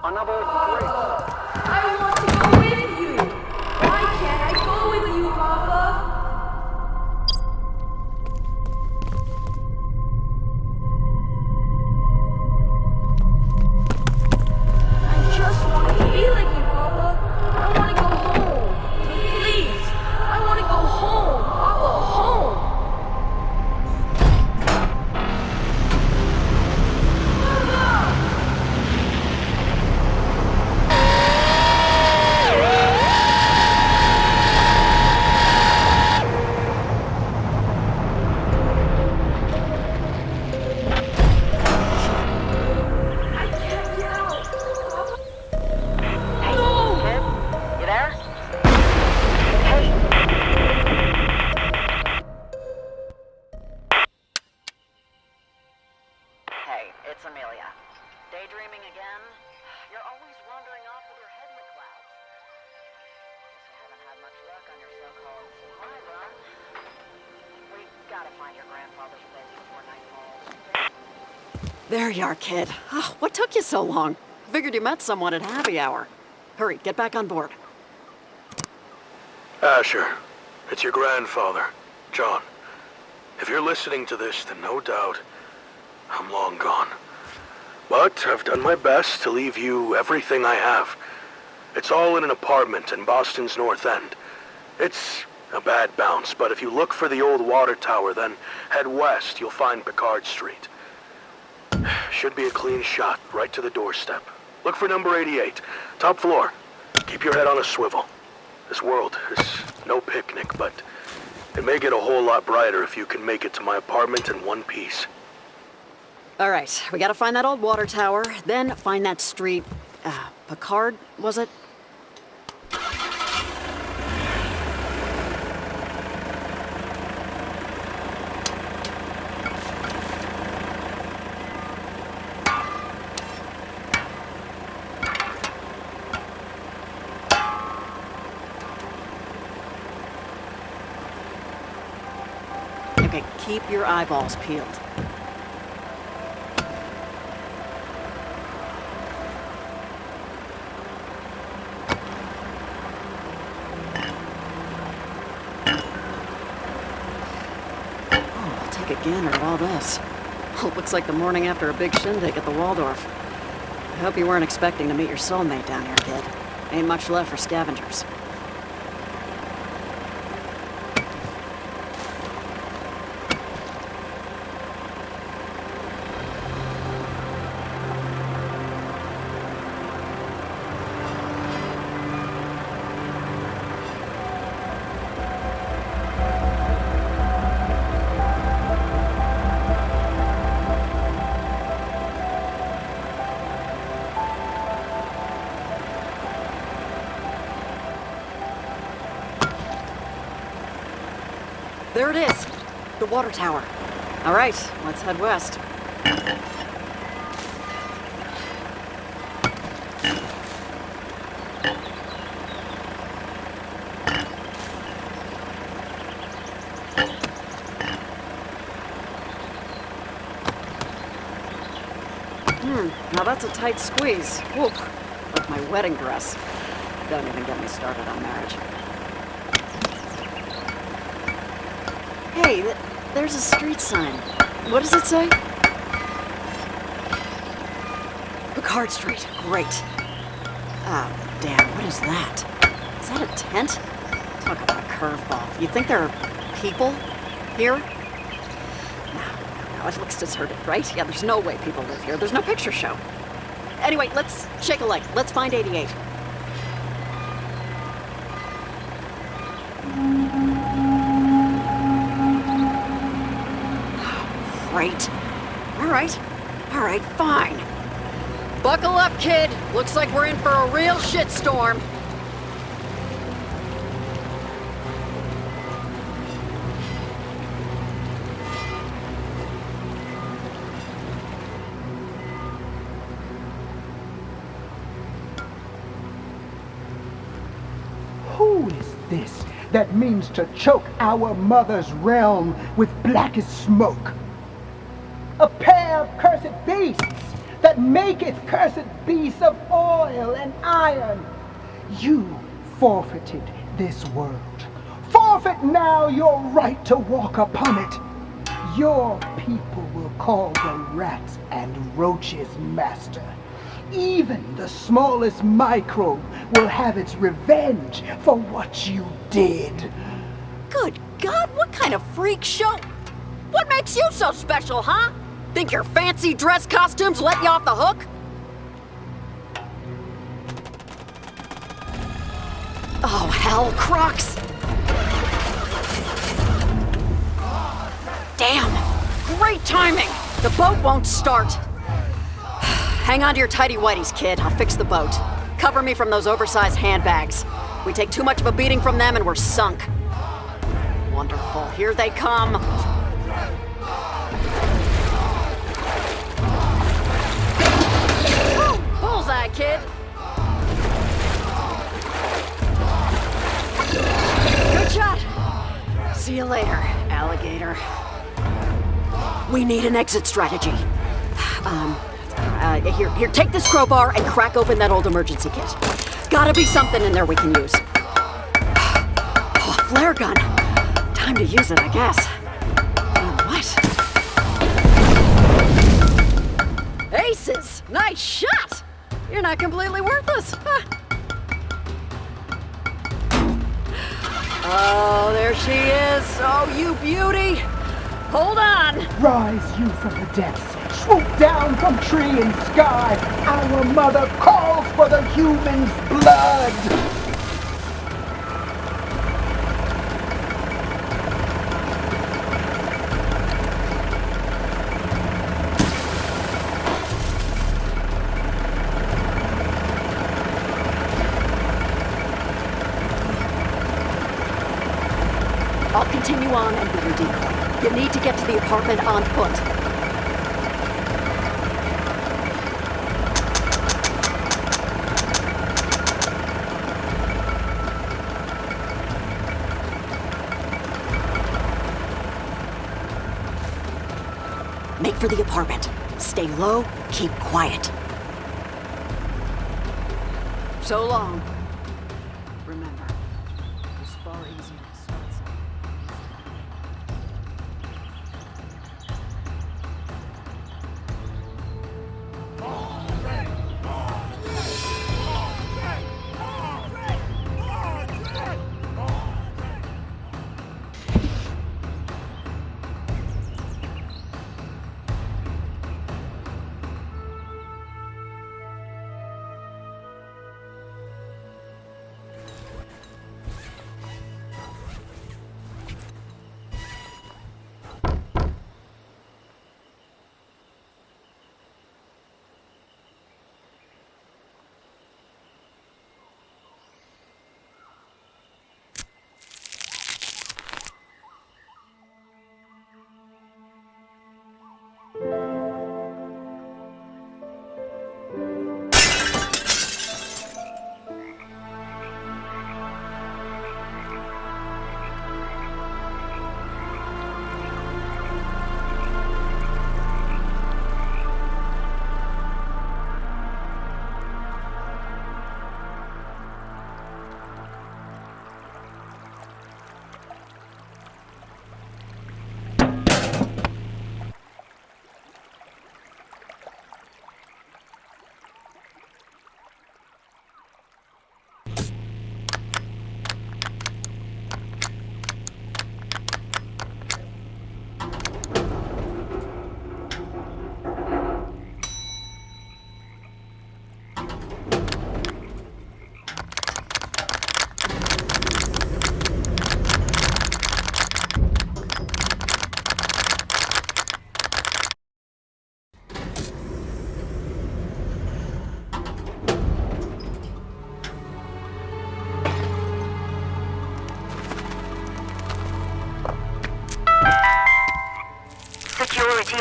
Another great. I want to go with you. Why can't I go with you, Papa? I just want to be like you, Papa. I want to go home. Please. I want to go home, Papa, home. There you are, kid. Oh, what took you so long? Figured you met someone at happy hour. Hurry, get back on board. Asher, it's your grandfather, John. If you're listening to this, then no doubt I'm long gone. But I've done my best to leave you everything I have. It's all in an apartment in Boston's North End. It's a bad bounce, but if you look for the old water tower, then head west, you'll find Picard Street. Should be a clean shot, right to the doorstep. Look for number 88, top floor. Keep your head on a swivel. This world is no picnic, but it may get a whole lot brighter if you can make it to my apartment in one piece. All right, we gotta find that old water tower, then find that street. Picard, was it? Okay, keep your eyeballs peeled. Oh, I'll take a gander at all this. Oh, looks like the morning after a big shindig at the Waldorf. I hope you weren't expecting to meet your soulmate down here, kid. Ain't much left for scavengers. There it is, the water tower. All right, let's head west. Now that's a tight squeeze. Whoop, like my wedding dress. Don't even get me started on marriage. Hey, there's a street sign. What does it say? Picard Street. Great. Oh, damn, what is that? Is that a tent? Talk about a curveball. You think there are people here? No, it looks deserted, right? Yeah, there's no way people live here. There's no picture show. Anyway, let's shake a leg. Let's find 88. Great. All right, fine. Buckle up, kid. Looks like we're in for a real shitstorm. Who is this that means to choke our mother's realm with blackest smoke? A pair of cursed beasts that that maketh cursed beasts of oil and iron. You forfeited this world. Forfeit now your right to walk upon it. Your people will call the rats and roaches master. Even the smallest microbe will have its revenge for what you did. Good God, what kind of freak show? What makes you so special, huh? Think your fancy dress costumes let you off the hook? Oh, hell, Crocs! Damn! Great timing! The boat won't start. Hang on to your tighty-whities, kid. I'll fix the boat. Cover me from those oversized handbags. We take too much of a beating from them and we're sunk. Wonderful. Here they come. Bullseye, kid. Good shot. See you later, alligator. We need an exit strategy. Here, take this crowbar and crack open that old emergency kit. Gotta be something in there we can use. Oh, flare gun. Time to use it, I guess. What? Aces! Nice shot! You're not completely worthless. Huh. Oh, there she is. Oh, you beauty. Hold on. Rise you from the depths. Swoop down from tree and sky. Our mother calls for the human's blood. I'll continue on and be your decoy. You need to get to the apartment on foot. Make for the apartment. Stay low, keep quiet. So long. Remember, it's far easier to start something.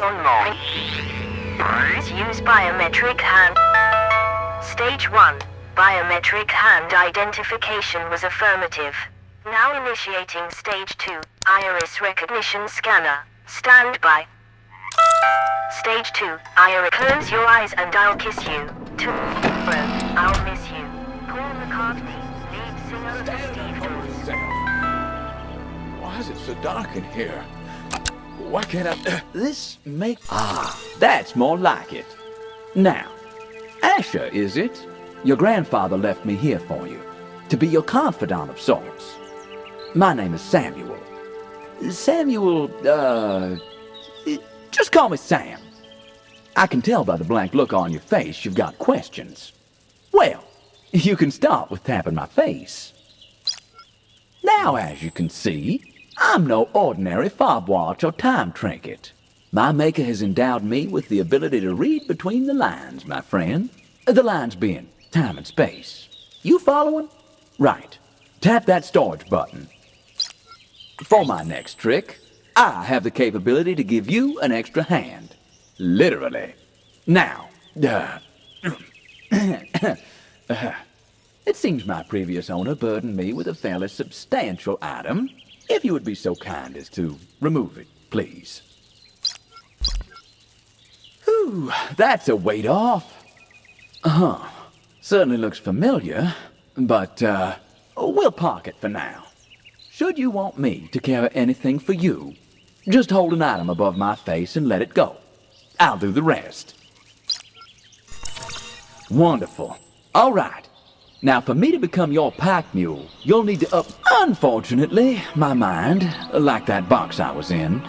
online. Use biometric hand. Stage 1. Biometric hand identification was affirmative. Now initiating Stage 2. Iris recognition scanner. Stand by. Stage 2. Ira, close your eyes and I'll kiss you. Tomorrow, I'll miss you. Paul McCartney, lead singer of the Steve Jones. Why is it so dark in here? Why can't I... This make... Ah, that's more like it. Now, Asher, is it? Your grandfather left me here for you, to be your confidant of sorts. My name is Samuel. Samuel, just call me Sam. I can tell by the blank look on your face you've got questions. Well, you can start with tapping my face. Now, as you can see, I'm no ordinary fob watch or time trinket. My maker has endowed me with the ability to read between the lines, my friend. The lines being time and space. You following? Right. Tap that storage button. For my next trick, I have the capability to give you an extra hand. Literally. Now, it seems my previous owner burdened me with a fairly substantial item. If you would be so kind as to remove it, please. Whew, that's a weight off. Certainly looks familiar, but we'll park it for now. Should you want me to carry anything for you, just hold an item above my face and let it go. I'll do the rest. Wonderful. All right. Now, for me to become your pack mule, you'll need to Unfortunately, my mind, like that box I was in,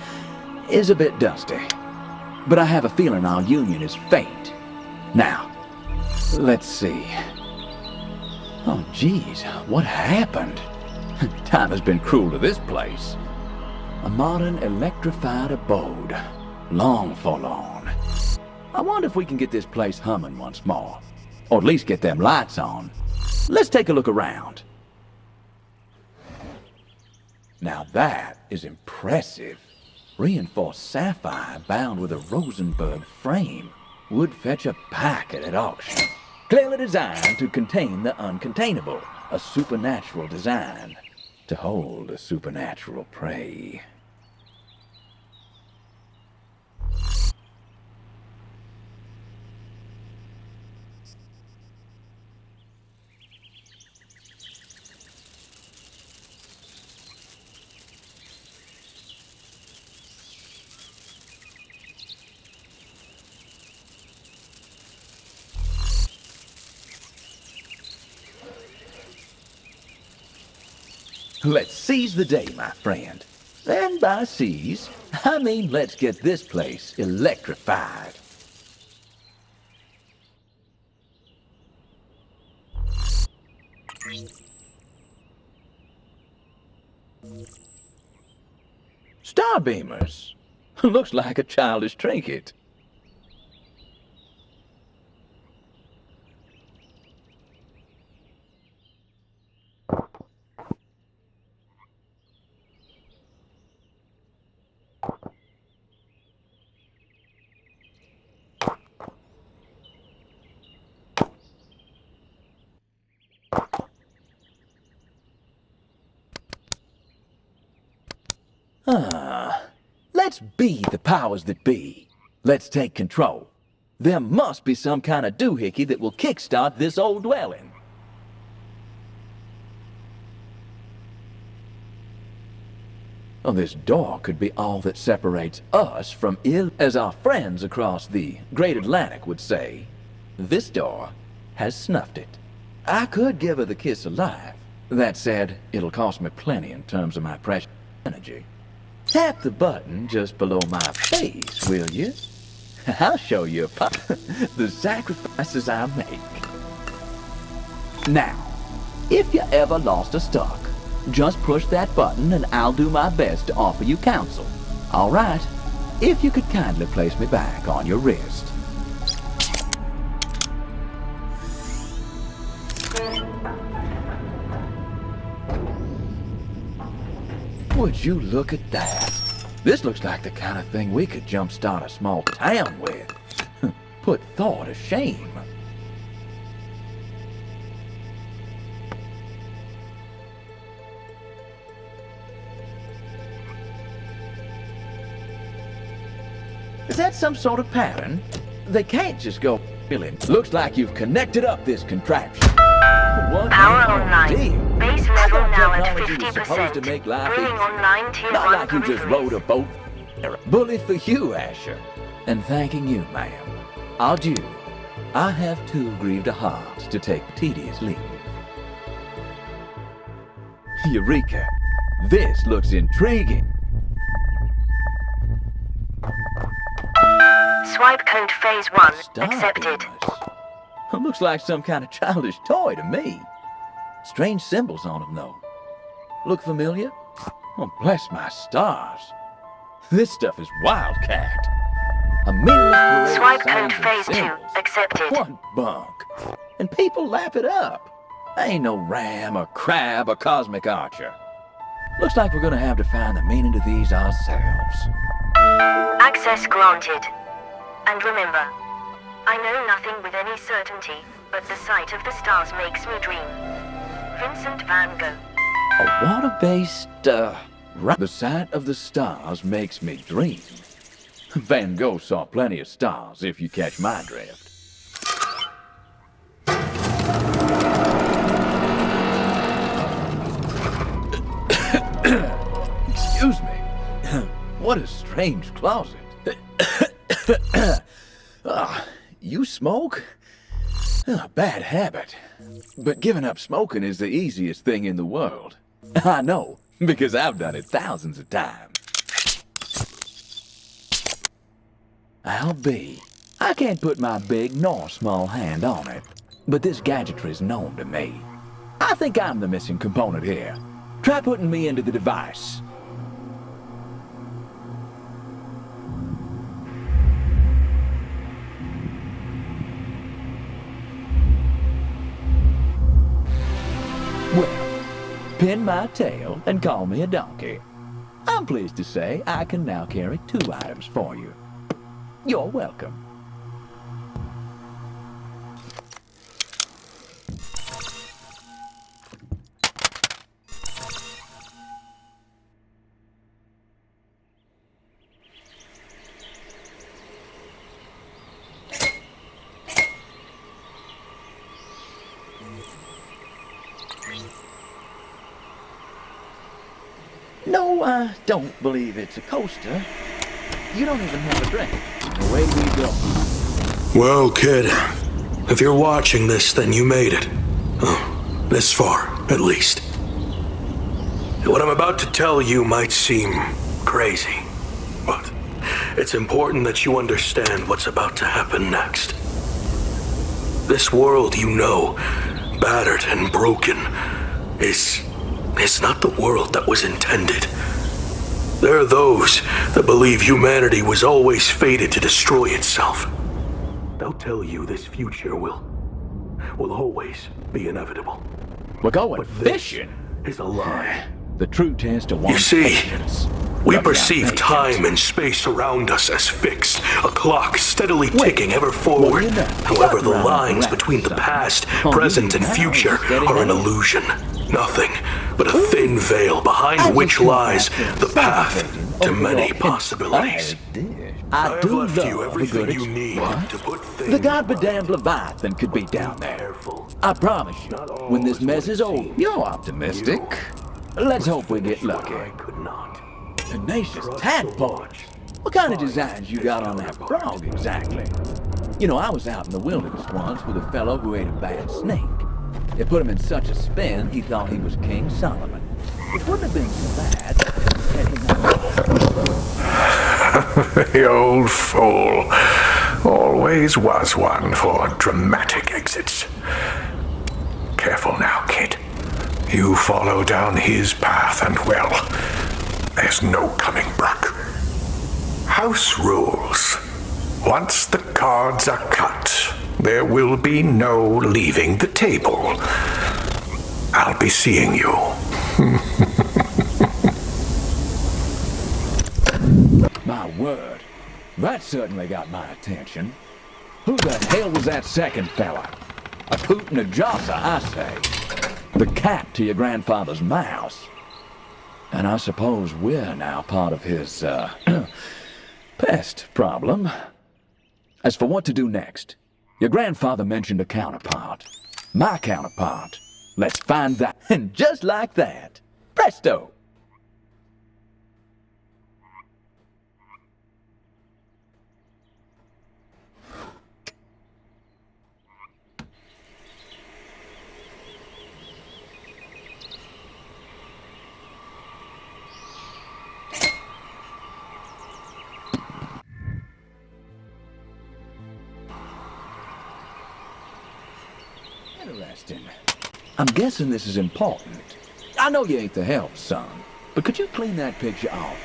is a bit dusty. But I have a feeling our union is fate. Now, let's see. Oh, geez, what happened? Time has been cruel to this place. A modern electrified abode. Long forlorn. I wonder if we can get this place humming once more. Or at least get them lights on. Let's take a look around. Now that is impressive. Reinforced sapphire bound with a Rosenberg frame would fetch a packet at auction. Clearly designed to contain the uncontainable. A supernatural design to hold a supernatural prey. Let's seize the day, my friend. And by seize, I mean let's get this place electrified. Starbeamers. Looks like a childish trinket. Let's be the powers that be. Let's take control. There must be some kind of doohickey that will kickstart this old dwelling. Oh, this door could be all that separates us from as our friends across the Great Atlantic would say. This door has snuffed it. I could give her the kiss alive. That said, it'll cost me plenty in terms of my precious energy. Tap the button just below my face, will you? I'll show you the sacrifices I make. Now, if you ever lost or stuck, just push that button and I'll do my best to offer you counsel. All right, if you could kindly place me back on your wrist. Would you look at that? This looks like the kind of thing we could jumpstart a small town with. Put Thor to shame. Is that some sort of pattern? They can't just go feeling. Looks like you've connected up this contraption. What Power an online. idea. Base I level thought now at technology was supposed to 50%. make life Bringing easy. online tier Not 1 like you just peripherals. rode a boat. Bully for you, Asher. And thanking you, ma'am. Adieu. I have too grieved a heart to take tedious leave. Eureka. This looks intriguing. Swipe code phase 1 accepted. It looks like some kind of childish toy to me. Strange symbols on them, though. Look familiar? Oh, bless my stars. This stuff is wildcat. A meaningless parade of Swipe signs code and phase 2 symbols. accepted. What bunk? And people lap it up. Ain't no ram or crab or cosmic archer. Looks like we're gonna have to find the meaning to these ourselves. Access granted. And remember, I know nothing with any certainty, but the sight of the stars makes me dream. Vincent van Gogh. A water-based, the sight of the stars makes me dream. Van Gogh saw plenty of stars, if you catch my drift. Excuse me. What a strange closet. You smoke? Bad habit. But giving up smoking is the easiest thing in the world. I know, because I've done it thousands of times. I'll be. I can't put my big nor small hand on it, but this gadgetry is known to me. I think I'm the missing component here. Try putting me into the device. Well, pin my tail and call me a donkey. I'm pleased to say I can now carry 2 items for you. You're welcome. No, I don't believe it's a coaster. You don't even have a drink. Away we go. Well, kid, if you're watching this, then you made it. Oh, this far, at least. What I'm about to tell you might seem crazy, but it's important that you understand what's about to happen next. This world you know, battered and broken, is not the world that was intended. There are those that believe humanity was always fated to destroy itself. They'll tell you this future will always be inevitable. We're going But this fishing. is a lie. The true test of You one's see, patience. we Lucky I'm perceive patient. time and space around us as fixed, a clock steadily ticking ever forward. What do you know? However, the Round lines rack between the something. past, Oh, present, you and now future just getting are an in. illusion. Nothing but a thin veil I behind just which feel lies like the path celebrating to over many your possibilities. I have do left love you a everything good you need What? to put things The god right. damned Leviathan could be down there. Careful. I promise you, Not all when this is mess what is it over, seems. you're optimistic. Let's hope we get What lucky. I could not. Tenacious Trust tadpoles. the watch. What kind of designs you got on that frog exactly? You know, I was out in the wilderness once with a fellow who ate a bad snake. It put him in such a spin, he thought he was King Solomon. It wouldn't have been so bad had he not... The old fool. Always was one for dramatic exits. Careful now, kid. You follow down his path and, well, there's no coming back. House rules. Once the cards are cut, there will be no leaving the table. I'll be seeing you. My word, that certainly got my attention. Who the hell was that second fella? A poot and a josser, I say. The cat to your grandfather's mouse. And I suppose we're now part of his, Pest problem. As for what to do next, your grandfather mentioned a counterpart. My counterpart. Let's find that. And just like that, presto! Interesting. I'm guessing this is important. I know you ain't the help, son, but could you clean that picture off?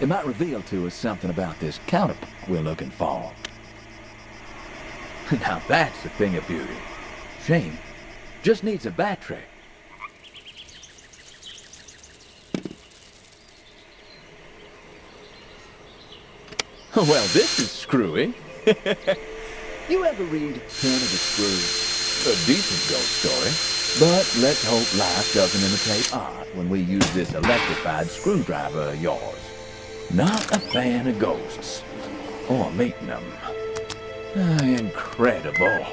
It might reveal to us something about this counterpart we're looking for. Now that's a thing of beauty. Shame. Just needs a battery. Well, this is screwy. You ever read Turn of the Screw? A decent ghost story, but let's hope life doesn't imitate art when we use this electrified screwdriver of yours. Not a fan of ghosts, or meeting them. Incredible.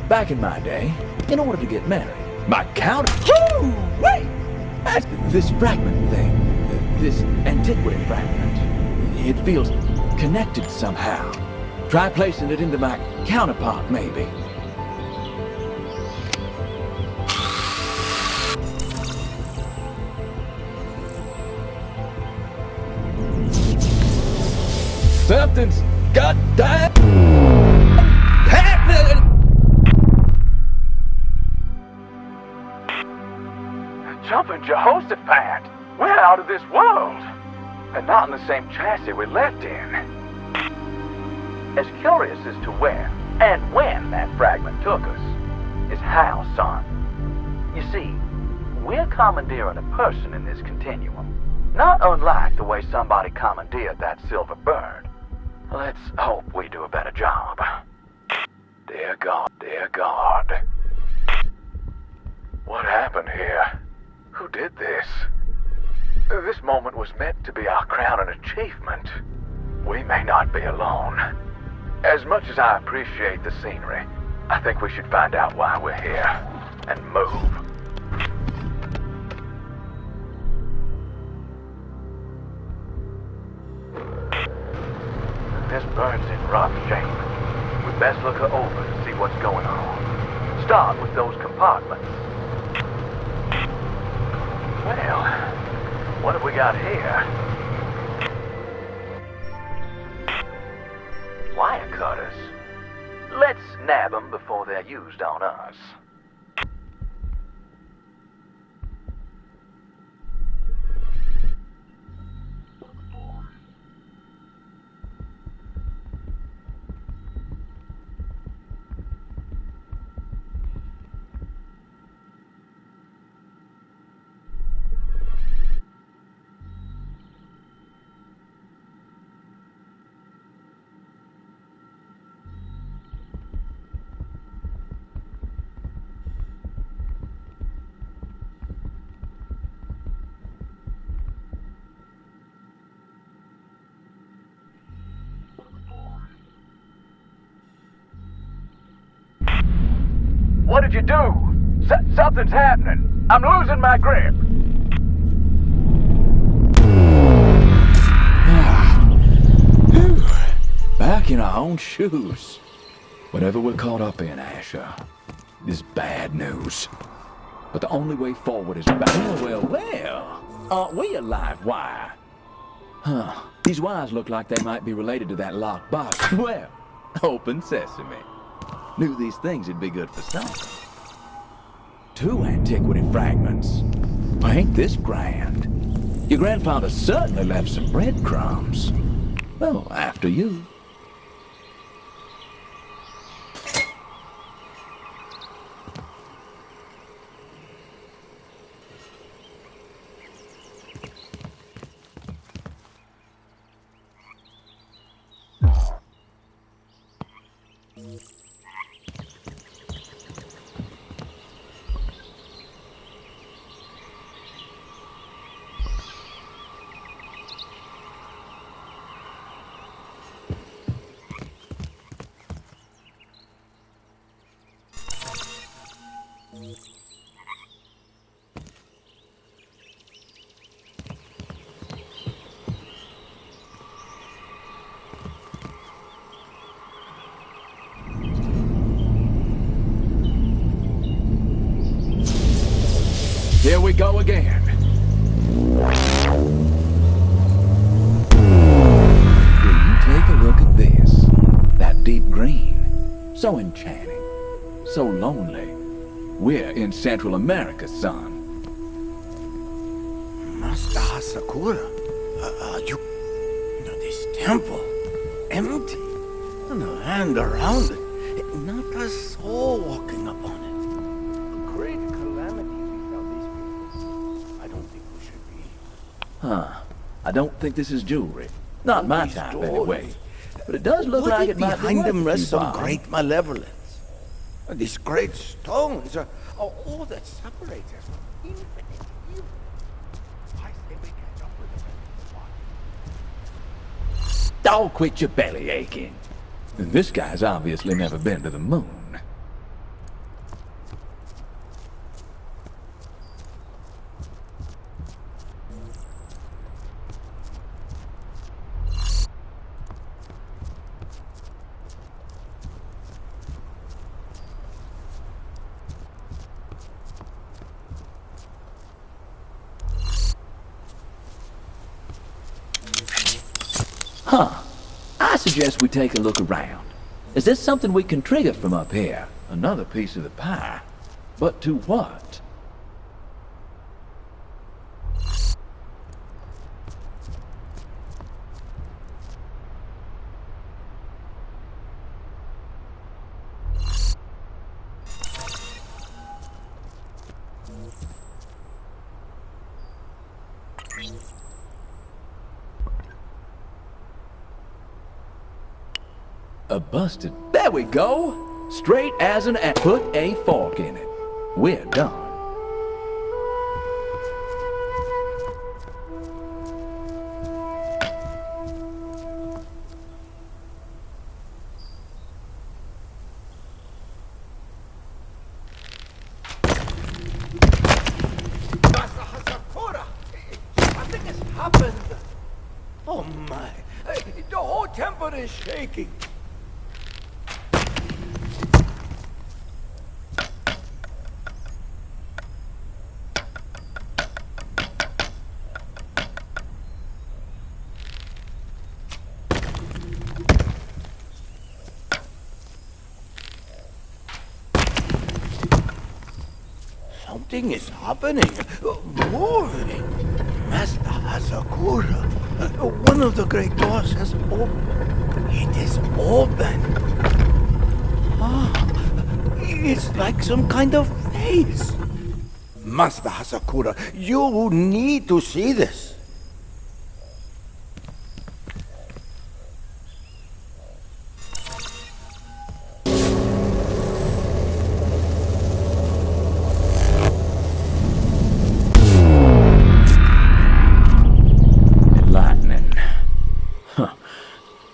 Back in my day, in order to get married, my wait! That's this fragment thing, this antiquity fragment. It feels connected somehow. Try placing it into my counterpart, maybe. Something's goddamn happening! Jumping Jehoshaphat! We're out of this world! And not in the same chassis we left in. As curious as to where and when that fragment took us is how, son. You see, we're commandeering a person in this continuum, not unlike the way somebody commandeered that silver bird. Let's hope we do a better job. Dear God, dear God. What happened here? Who did this? This moment was meant to be our crowning achievement. We may not be alone. As much as I appreciate the scenery, I think we should find out why we're here and move. This bird's in rough shape. We'd best look her over to see what's going on. Start with those compartments. Well, what have we got here? Wire cutters. Let's nab them before they're used on us. What did you do? Something's happening. I'm losing my grip. Back in our own shoes. Whatever we're caught up in, Asher, is bad news. But the only way forward is back. Well. Aren't we a live wire? Huh. These wires look like they might be related to that locked box. Well, open sesame. Knew these things would be good for something. 2 antiquity fragments. Ain't this grand? Your grandfather certainly left some breadcrumbs. Well, after you. Here we go again. Will you take a look at this? That deep green. So enchanting. So lonely. We're in Central America, son. Master Hasakura, this temple, empty. No hand around it. Not a soul walking upon it. Great calamity befell these people. I don't think we should be. Huh. I don't think this is jewelry. Not my These type, doors. anyway. But it does look Would like it it might be behind worth them a few rests some bob. great malevolence. These great stones are all that separate us from infinite evil. I say we catch up with them. Don't quit your belly aching. This guy's obviously never been to the moon. Huh. I suggest we take a look around. Is this something we can trigger from up here? Another piece of the pie. But to what? A busted. There we go. Straight as an put a fork in it. We're done. Master Hasakura! Something has happened! Oh my! The whole temple is shaking! Something is happening. Moving. Master Hasakura. One of the great doors has opened. It is open. It's like some kind of face. Master Hasakura, you need to see this.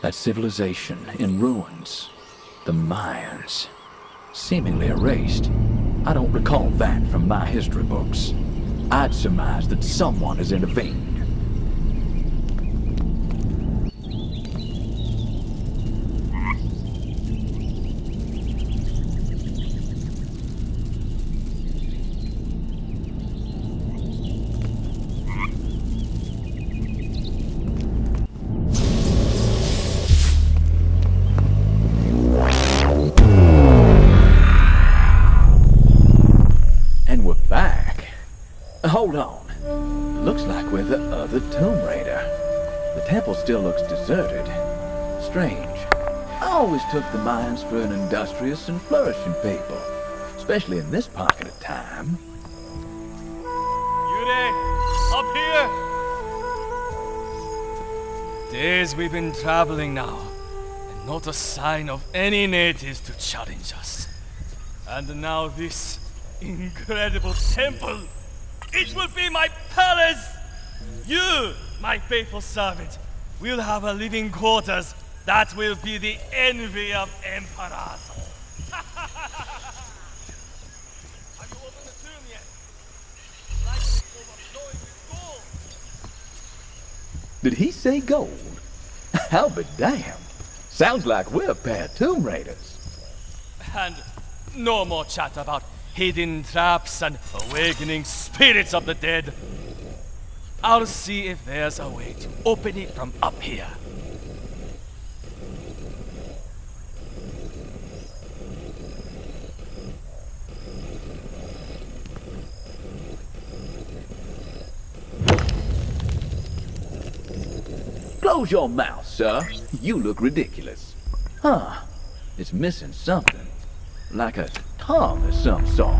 That civilization in ruins. The Mayans. Seemingly erased. I don't recall that from my history books. I'd surmise that someone has intervened. Hold on. Looks like we're the other Tomb Raider. The temple still looks deserted. Strange. I always took the Mayans for an industrious and flourishing people. Especially in this pocket of time. Yure! Up here! Days we've been traveling now, and not a sign of any natives to challenge us. And now this incredible temple! It will be my palace! You, my faithful servant, will have a living quarters that will be the envy of emperors. Did he say gold? I'll be damned. Sounds like we're a pair of Tomb Raiders. And no more chat about hidden traps and awakening spirits of the dead. I'll see if there's a way to open it from up here. Close your mouth, sir. You look ridiculous. Huh. It's missing something. Like a tongue of some sort.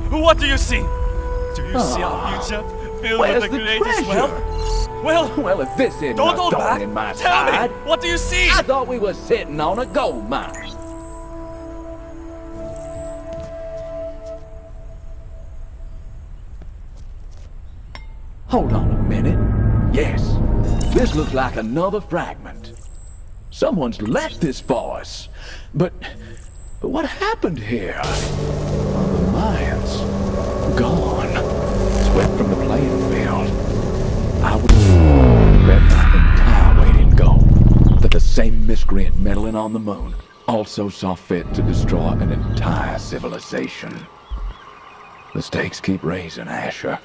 What do you see? Do you see our future filled with the greatest wealth? Well, if this isn't don't a hold thorn back. in my Tell side, me, what do you see? I thought we were sitting on a gold mine. Hold on a minute. Yes, this looks like another fragment. Someone's left this for us. But what happened here? The Mayans. Gone. Swept from the playing field. I would bet my entire weight in gold that the same miscreant meddling on the moon also saw fit to destroy an entire civilization. The stakes keep raising, Asher.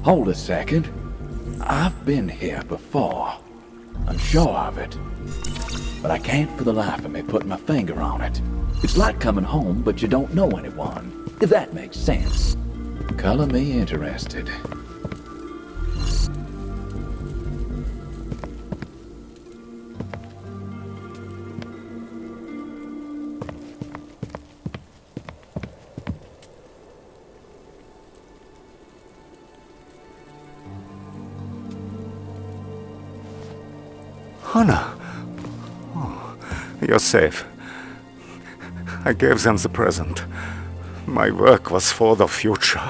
Hold a second. I've been here before. I'm sure of it. But I can't for the life of me put my finger on it. It's like coming home, but you don't know anyone. If that makes sense. Color me interested. Hannah. Oh, you're safe. I gave them the present. My work was for the future.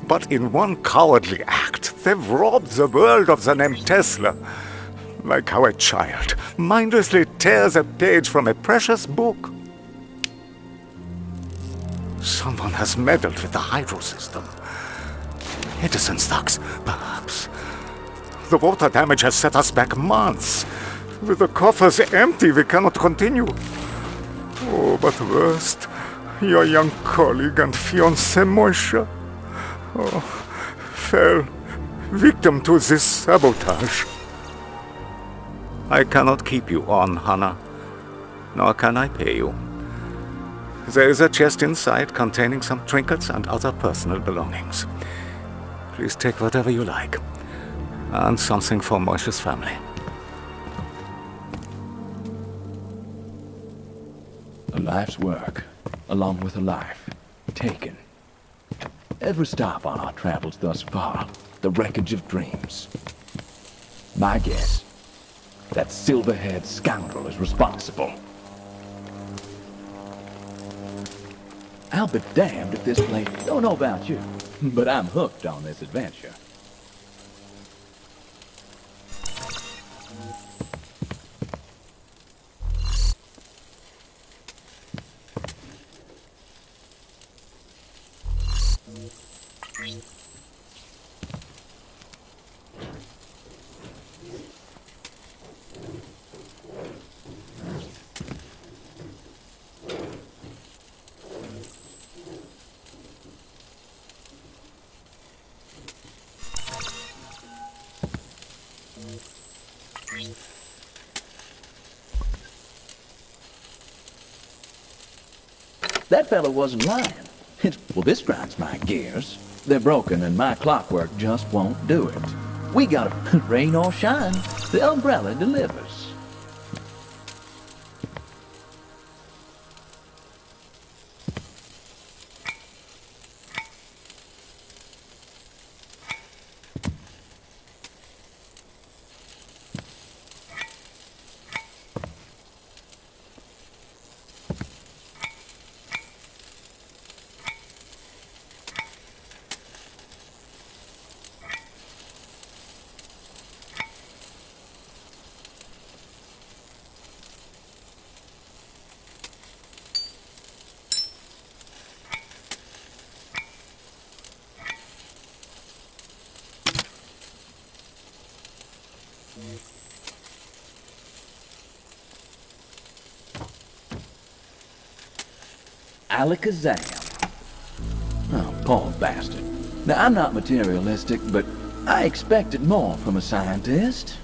But in one cowardly act, they've robbed the world of the name Tesla. Like how a child mindlessly tears a page from a precious book. Someone has meddled with the hydro system. Edison stocks, perhaps. The water damage has set us back months. With the coffers empty, we cannot continue. Oh, but worst, your young colleague and fiancé, Moisha, fell victim to this sabotage. I cannot keep you on, Hannah, nor can I pay you. There is a chest inside containing some trinkets and other personal belongings. Please take whatever you like. And something for Moisha's family. A life's work, along with a life, taken. Every stop on our travels thus far, the wreckage of dreams. My guess, That silver-haired scoundrel is responsible. I'll be damned if this place... Don't know about you, but I'm hooked on this adventure. That fellow wasn't lying. Well, this grinds my gears. They're broken and my clockwork just won't do it. We gotta rain or shine. The umbrella delivers. Alakazam. Oh, poor bastard. Now, I'm not materialistic, but I expected more from a scientist.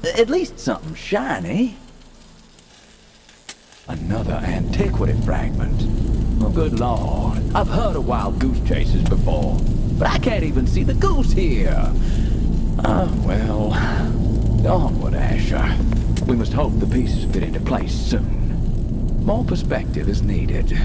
At least something shiny. Another antiquity fragment. Oh, good lord. I've heard of wild goose chases before, but I can't even see the goose here. Well, onward, Asher. We must hope the pieces fit into place soon. More perspective is needed.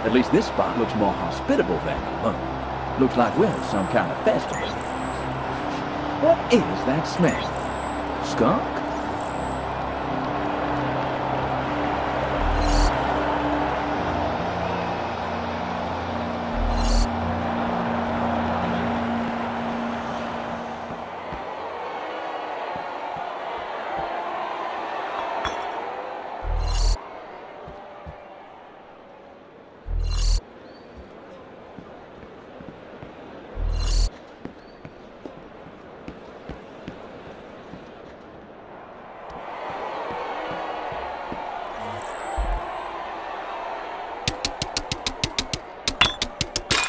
At least this spot looks more hospitable than the moon. Looks like we're at some kind of festival. What is that smell? Skunk?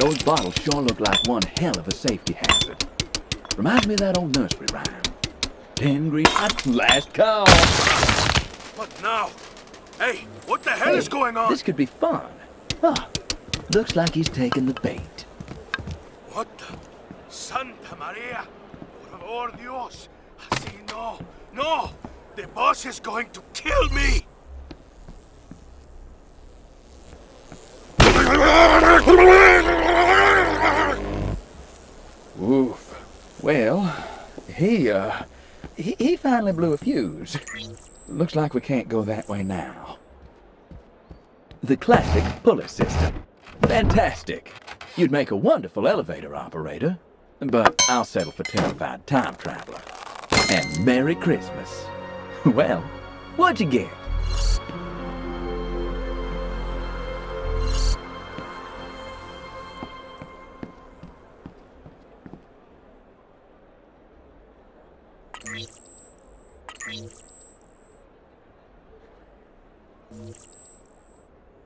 Those bottles sure look like one hell of a safety hazard. Reminds me of that old nursery rhyme. 10 green... Last call! What now? Hey, what the hell is going on? This could be fun. Ah, looks like he's taken the bait. What the? Santa Maria! Por favor, Dios! Así no! No! The boss is going to kill me! Oof. Well, he finally blew a fuse. Looks like we can't go that way now. The classic pulley system. Fantastic. You'd make a wonderful elevator operator, but I'll settle for terrified time traveler. And Merry Christmas. Well, what'd you get?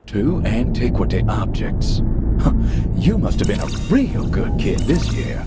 Two antiquity objects. You must have been a real good kid this year.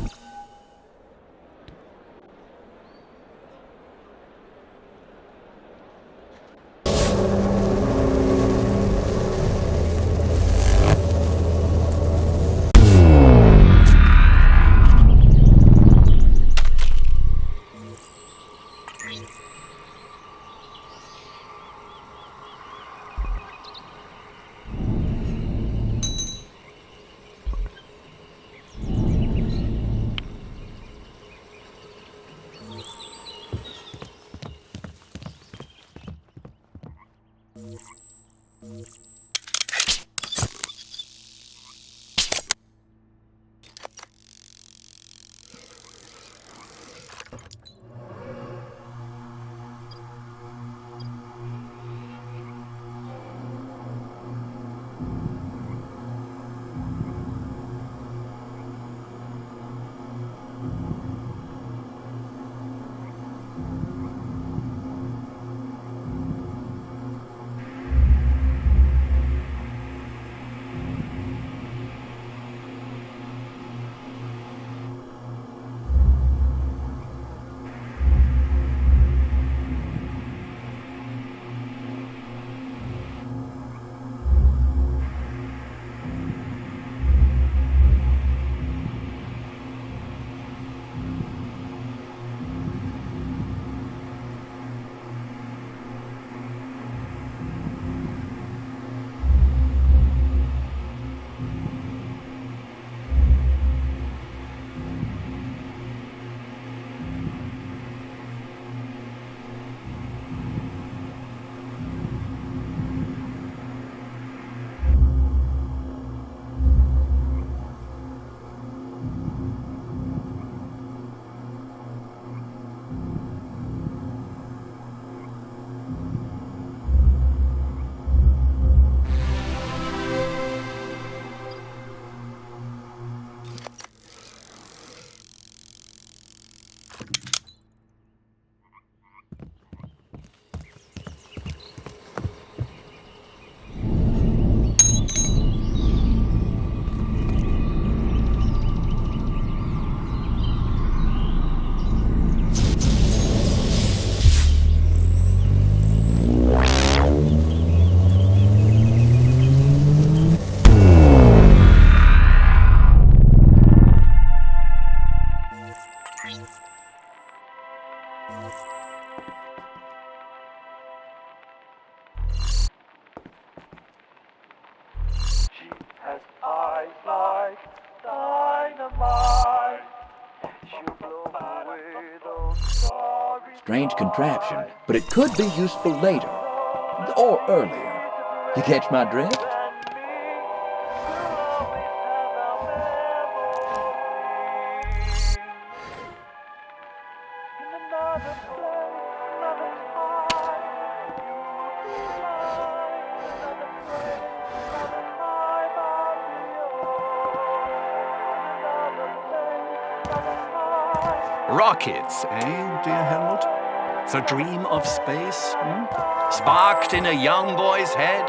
Strange contraption, but it could be useful later. Or earlier. You catch my drift? Rockets, eh, dear Harold? The dream of space, Sparked in a young boy's head?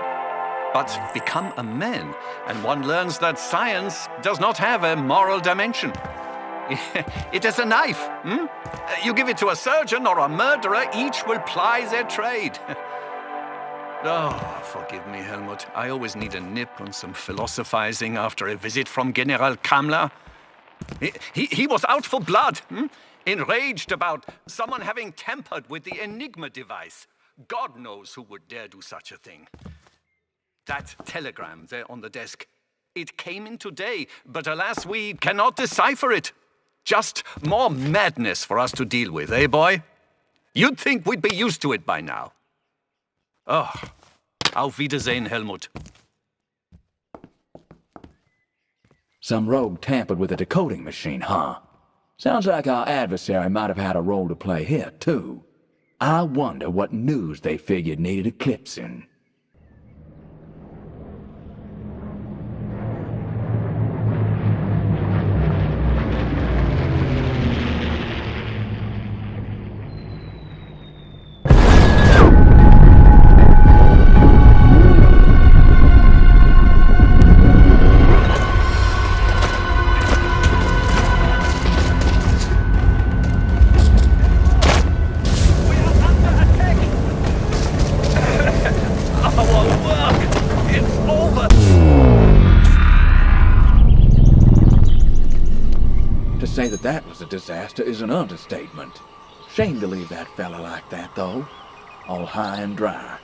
but become a man, and one learns that science does not have a moral dimension. It is a knife. You give it to a surgeon or a murderer, each will ply their trade. Oh, forgive me, Helmut. I always need a nip and some philosophizing after a visit from General Kammler. He was out for blood, enraged about someone having tampered with the Enigma device. God knows who would dare do such a thing. That telegram there on the desk, it came in today, but alas, we cannot decipher it. Just more madness for us to deal with, eh, boy? You'd think we'd be used to it by now. Oh, auf Wiedersehen, Helmut. Some rogue tampered with a decoding machine, huh? Sounds like our adversary might have had a role to play here, too. I wonder what news they figured needed eclipsing. To say that was a disaster is an understatement. Shame to leave that fella like that, though. All high and dry.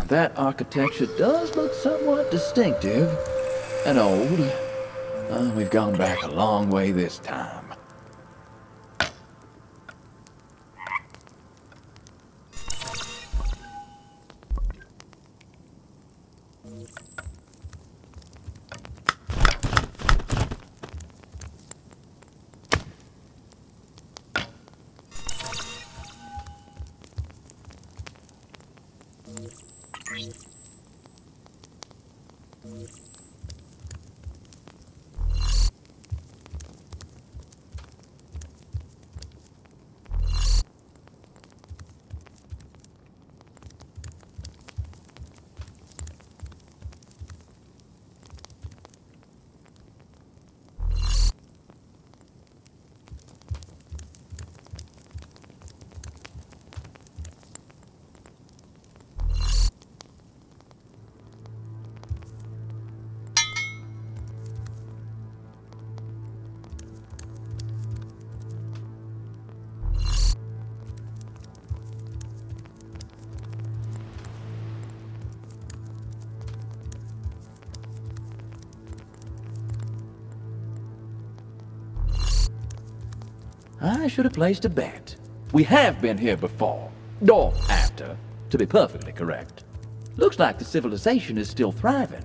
That architecture does look somewhat distinctive and old. We've gone back a long way this time. I should have placed a bet. We have been here before. Or after, to be perfectly correct. Looks like the civilization is still thriving.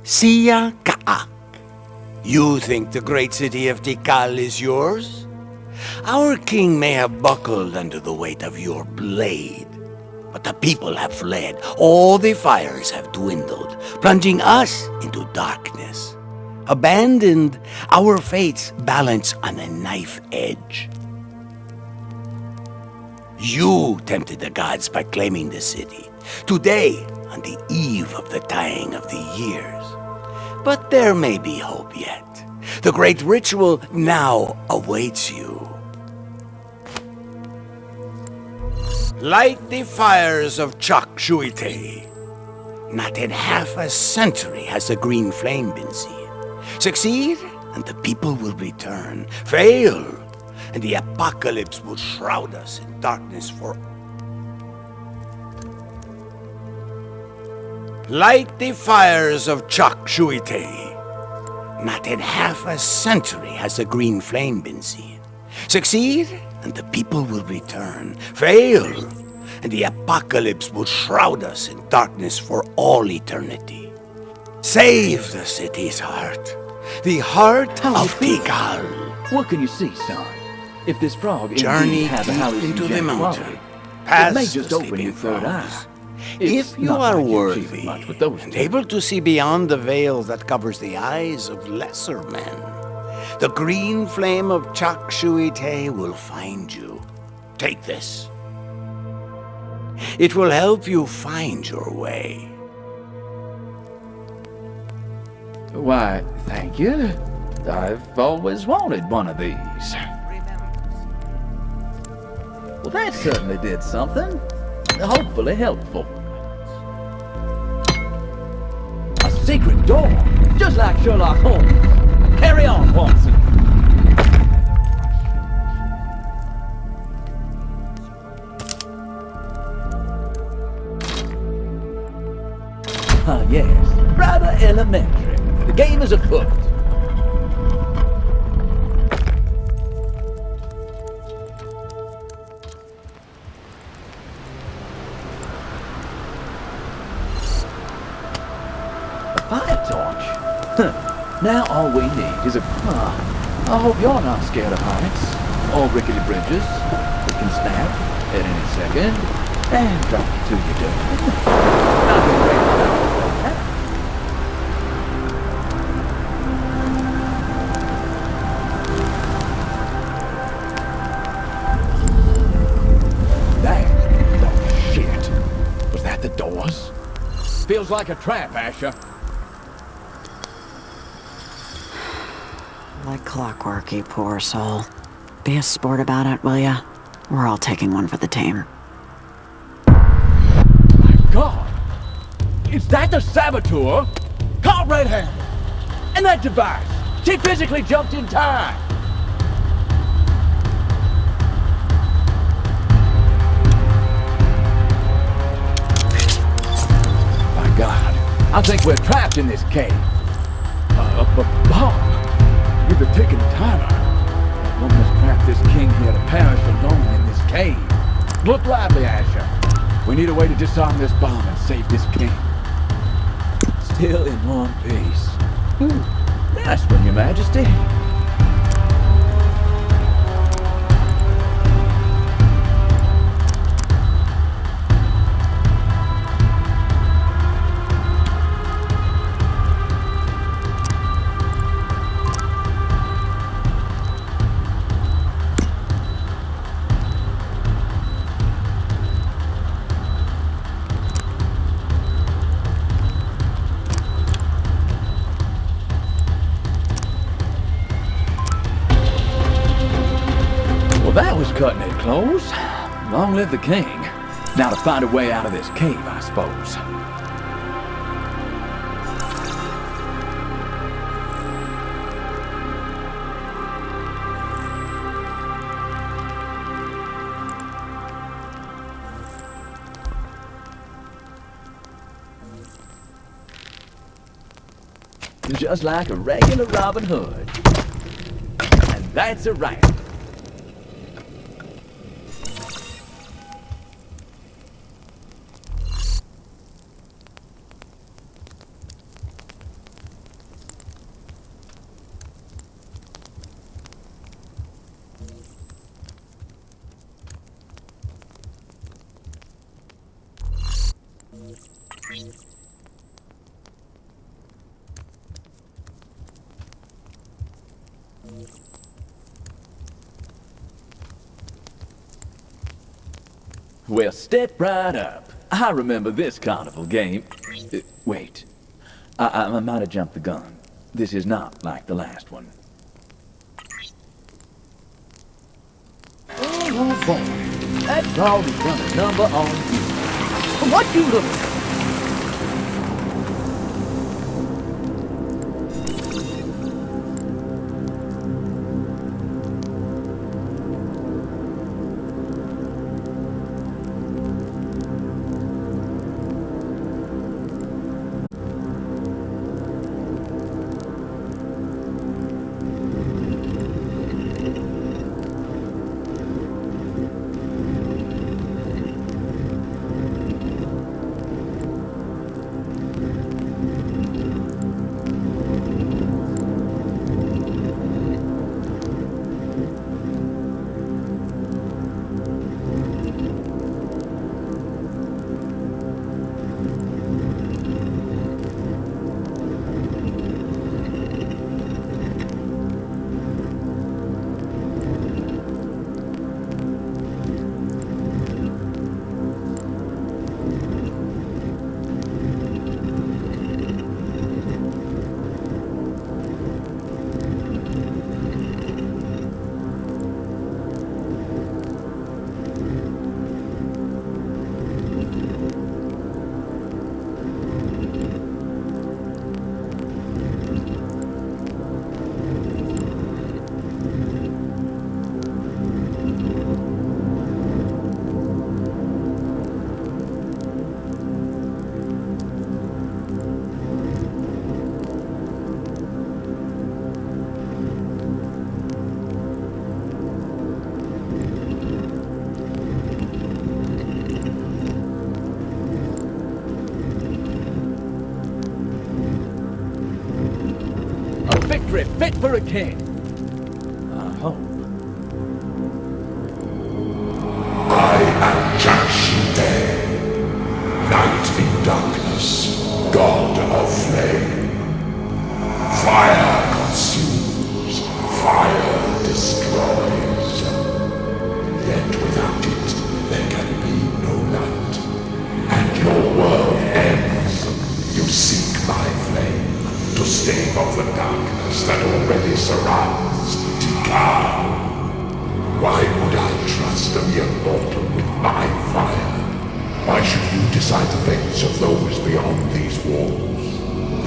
Siya Kaak. You think the great city of Tikal is yours? Our king may have buckled under the weight of your blade, but the people have fled. All the fires have dwindled, plunging us into darkness. Abandoned, our fates balance on a knife edge. You tempted the gods by claiming the city. Today, on the eve of the dying of the years. But there may be hope yet. The great ritual now awaits you. Light the fires of Chak-Shuite. Not in half a century has the green flame been seen. Succeed, and the people will return. Fail, and the apocalypse will shroud us in darkness for... Light the fires of Chak-Shuite. Not in half a century has the green flame been seen. Succeed, and the people will return. Fail, and the apocalypse will shroud us in darkness for all eternity. Save the city's heart. The heart of Tikal. What can you see, son? If this frog Journey has a deep into the hallucinogenic mountain, quality, it past may the just open sleeping your third eye. frogs. It's If you not are like you're achieving worthy much with those and two. able to see beyond the veil that covers the eyes of lesser men, the green flame of Chak-Shuite will find you. Take this. It will help you find your way. Why, thank you. I've always wanted one of these. Well, that certainly did something. Hopefully helpful. A secret door, just like Sherlock Holmes. Carry on, Watson. Ah, yes. Rather elementary. The game is afoot. A fire torch? Now all we need is a... I hope you're not scared of heights. Or rickety bridges. We can snap at any second and drop you to your death. Not gonna wait for that. Oh, shit. Was that the doors? Feels like a trap, Asher. Like clockwork, you poor soul. Be a sport about it, will ya? We're all taking one for the team. My God! Is that the saboteur? Caught red-handed! And that device! She physically jumped in time! My God, I think we're trapped in this cave. A bomb! With a ticking timer. One must trap this king here to perish alone in this cave. Look lively, Asher. We need a way to disarm this bomb and save this king. Still in one piece. Nice one, Your Majesty. Well, that was cutting it close. Long live the king. Now to find a way out of this cave, I suppose. Just like a regular Robin Hood. And that's a wrap. Well, step right up. I remember this carnival game. Wait. I might have jumped the gun. This is not like the last one. Oh, boy. That dog has run a number on you. What you looking at? Victory fit for a king. I hope. I am Jashide, Night in darkness, God of flame. Fire consumes, fire destroys. Yet without it, there can be no light. And your world ends. You seek my flame to stave off the darkness that already surrounds Tikal. Why would I trust a mere mortal with my fire? Why should you decide the fates of those beyond these walls?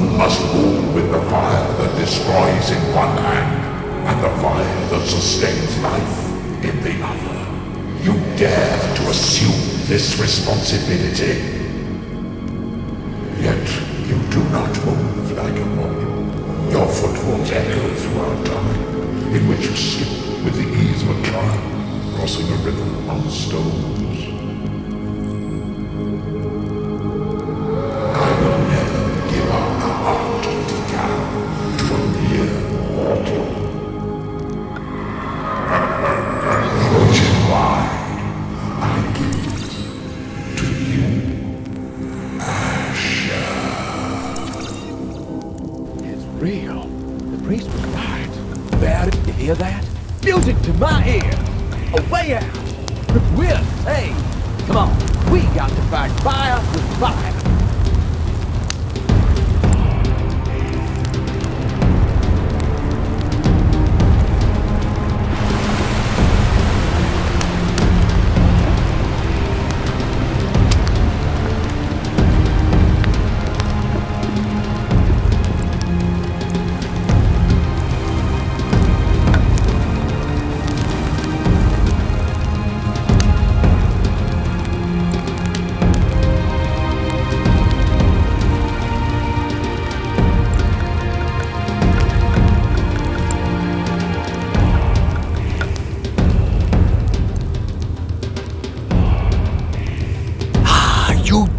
You must rule with the fire that destroys in one hand, and the fire that sustains life in the other. You dare to assume this responsibility. Yet you do not move like a mortal. Your footfalls echo throughout time, in which you skip with the ease of a child, crossing a river on stones. I will never give up the heart of Tikal to a mere mortal. Which is why I give to you Asher. It's real. The priest was right. Barry, you hear that? Music to my ear. A way out. We're saved. Come on. We got to fight fire with fire.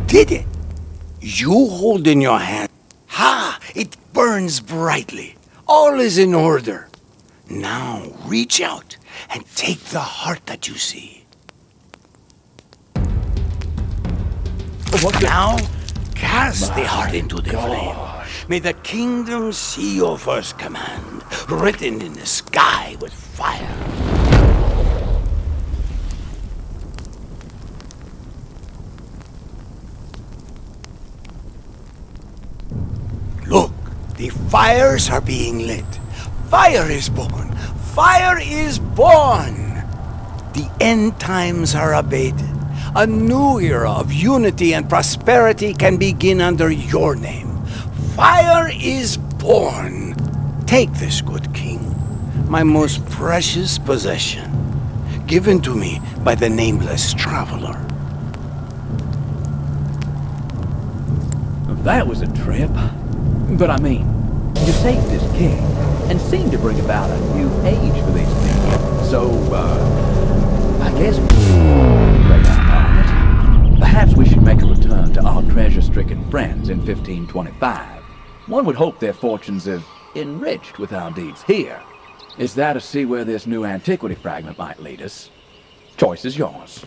Did it? You hold in your hand. Ha! It burns brightly. All is in order. Now reach out and take the heart that you see. What now Cast the heart into the flame. May the kingdom see your first command, written in the sky with fire. Look, the fires are being lit. Fire is born. Fire is born. The end times are abated. A new era of unity and prosperity can begin under your name. Fire is born. Take this, good king, my most precious possession, given to me by the nameless traveler. That was a trip. But I mean, you saved this king, and seemed to bring about a new age for these people. So, I guess perhaps we should make a return to our treasure-stricken friends in 1525. One would hope their fortunes have enriched with our deeds here. Is that to see where this new antiquity fragment might lead us? Choice is yours.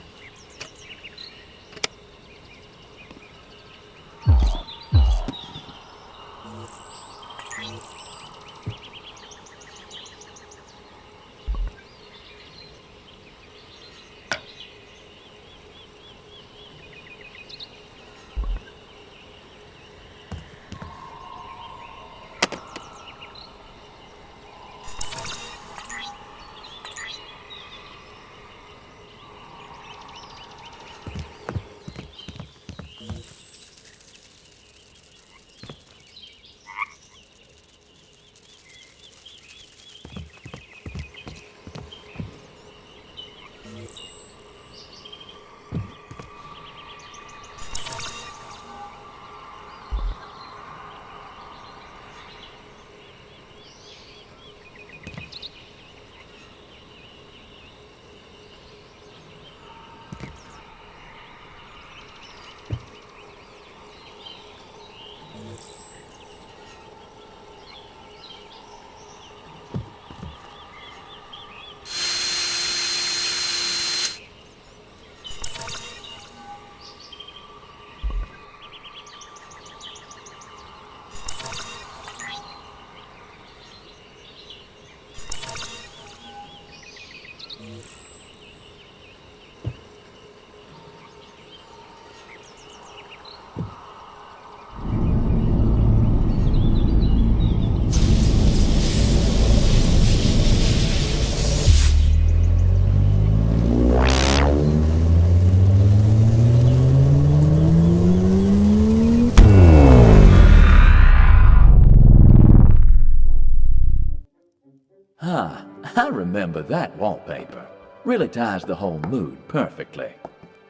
I remember that wallpaper. Really ties the whole mood perfectly.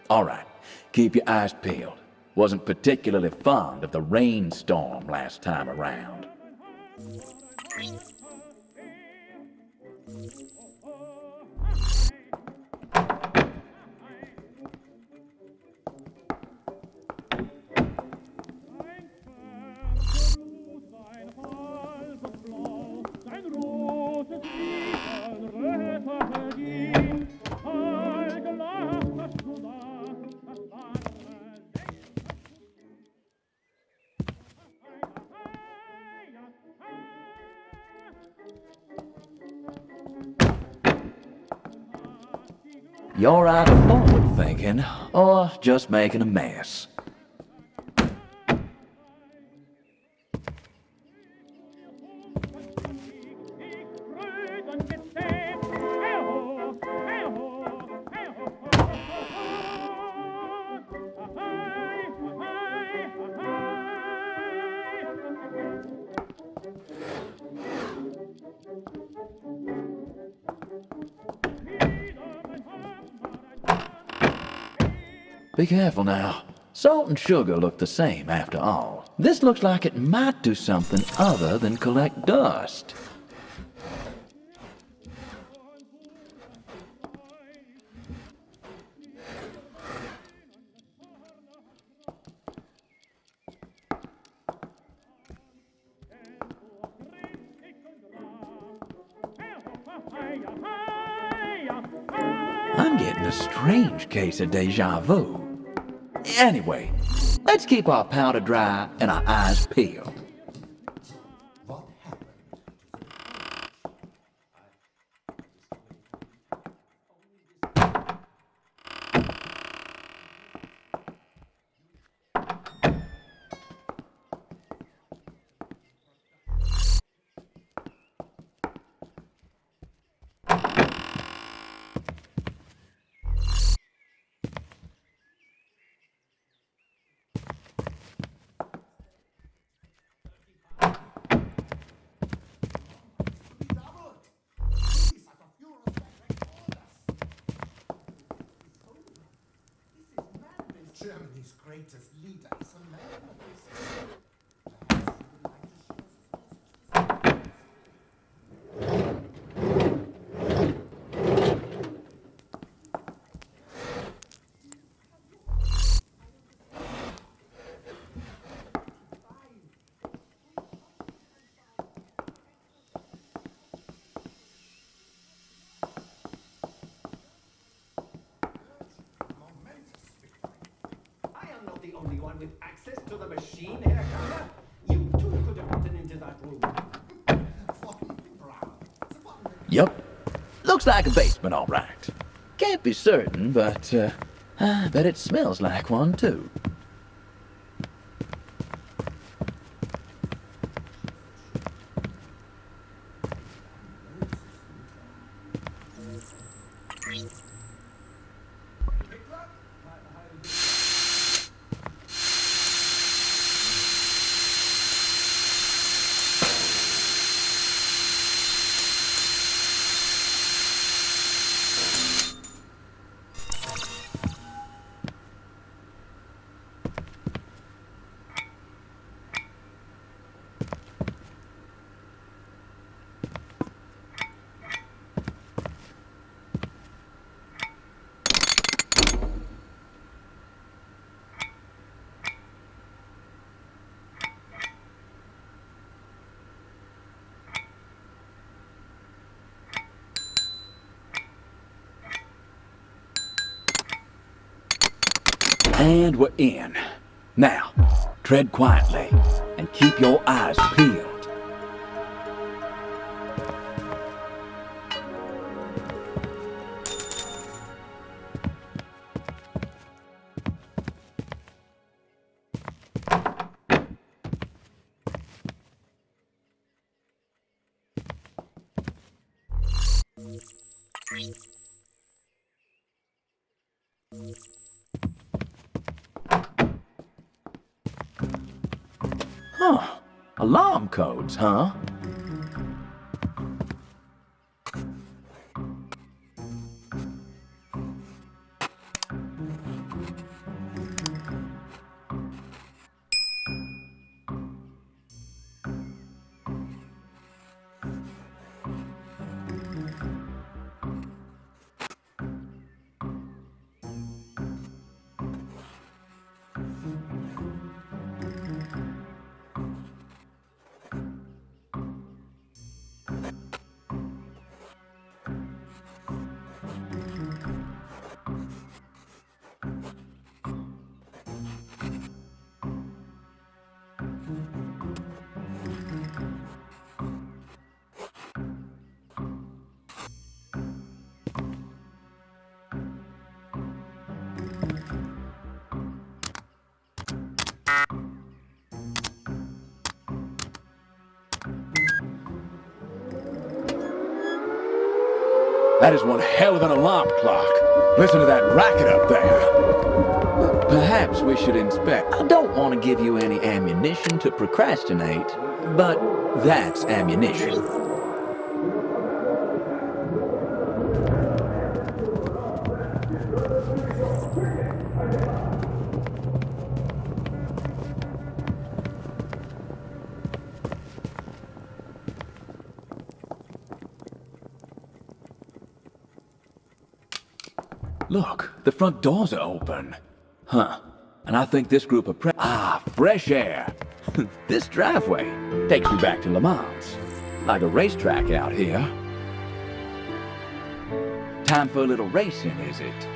All right, keep your eyes peeled. Wasn't particularly fond of the rainstorm last time around. You're either forward thinking, or just making a mess. Be careful now. Salt and sugar look the same after all. This looks like it might do something other than collect dust. I'm getting a strange case of deja vu. Anyway, Let's keep our powder dry and our eyes peeled. Germany's greatest leader is a man of this. The only one with access to the machine, Herr Gunner. You too could have gotten into that room. Yup. Looks like a basement, all right. Can't be certain, but I bet it smells like one, too. And we're in. Now, tread quietly and keep your eyes peeled. Huh. Alarm codes, huh? That is one hell of an alarm clock. Listen to that racket up there. Perhaps we should inspect. I don't want to give you any ammunition to procrastinate, but that's ammunition. Look, the front doors are open. Huh. And I think this group of fresh air. This driveway takes me back to Le Mans. Like a racetrack out here. Time for a little racing, is it?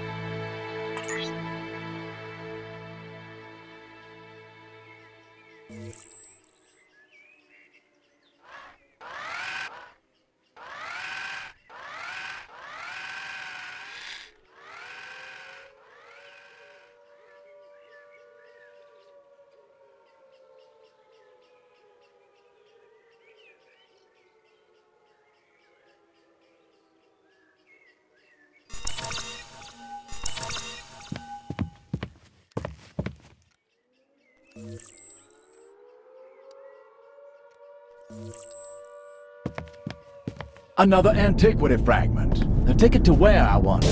Another antiquity fragment. Take it to where, I wonder?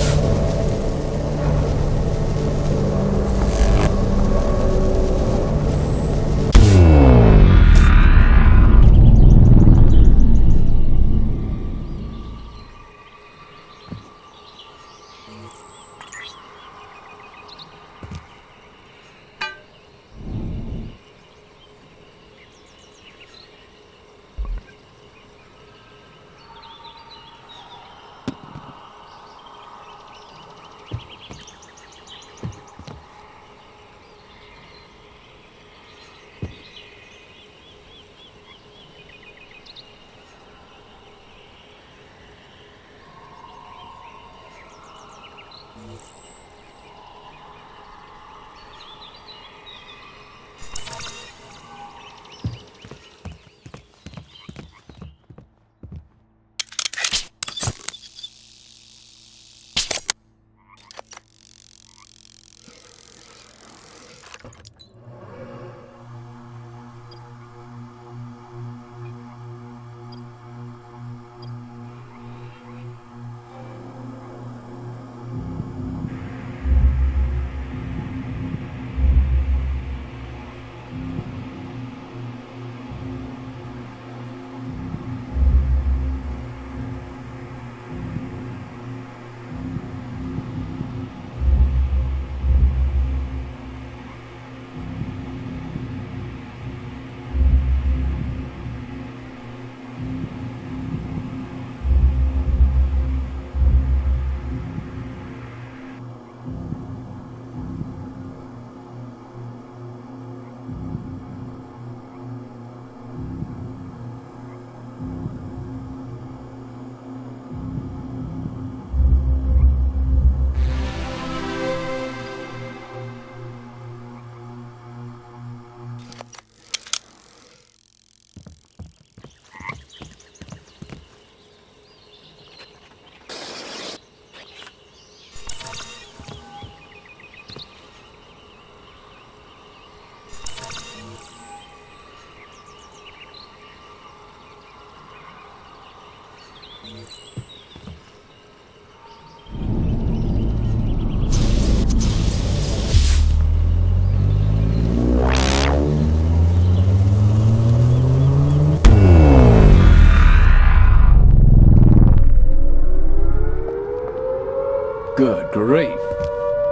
Good grief.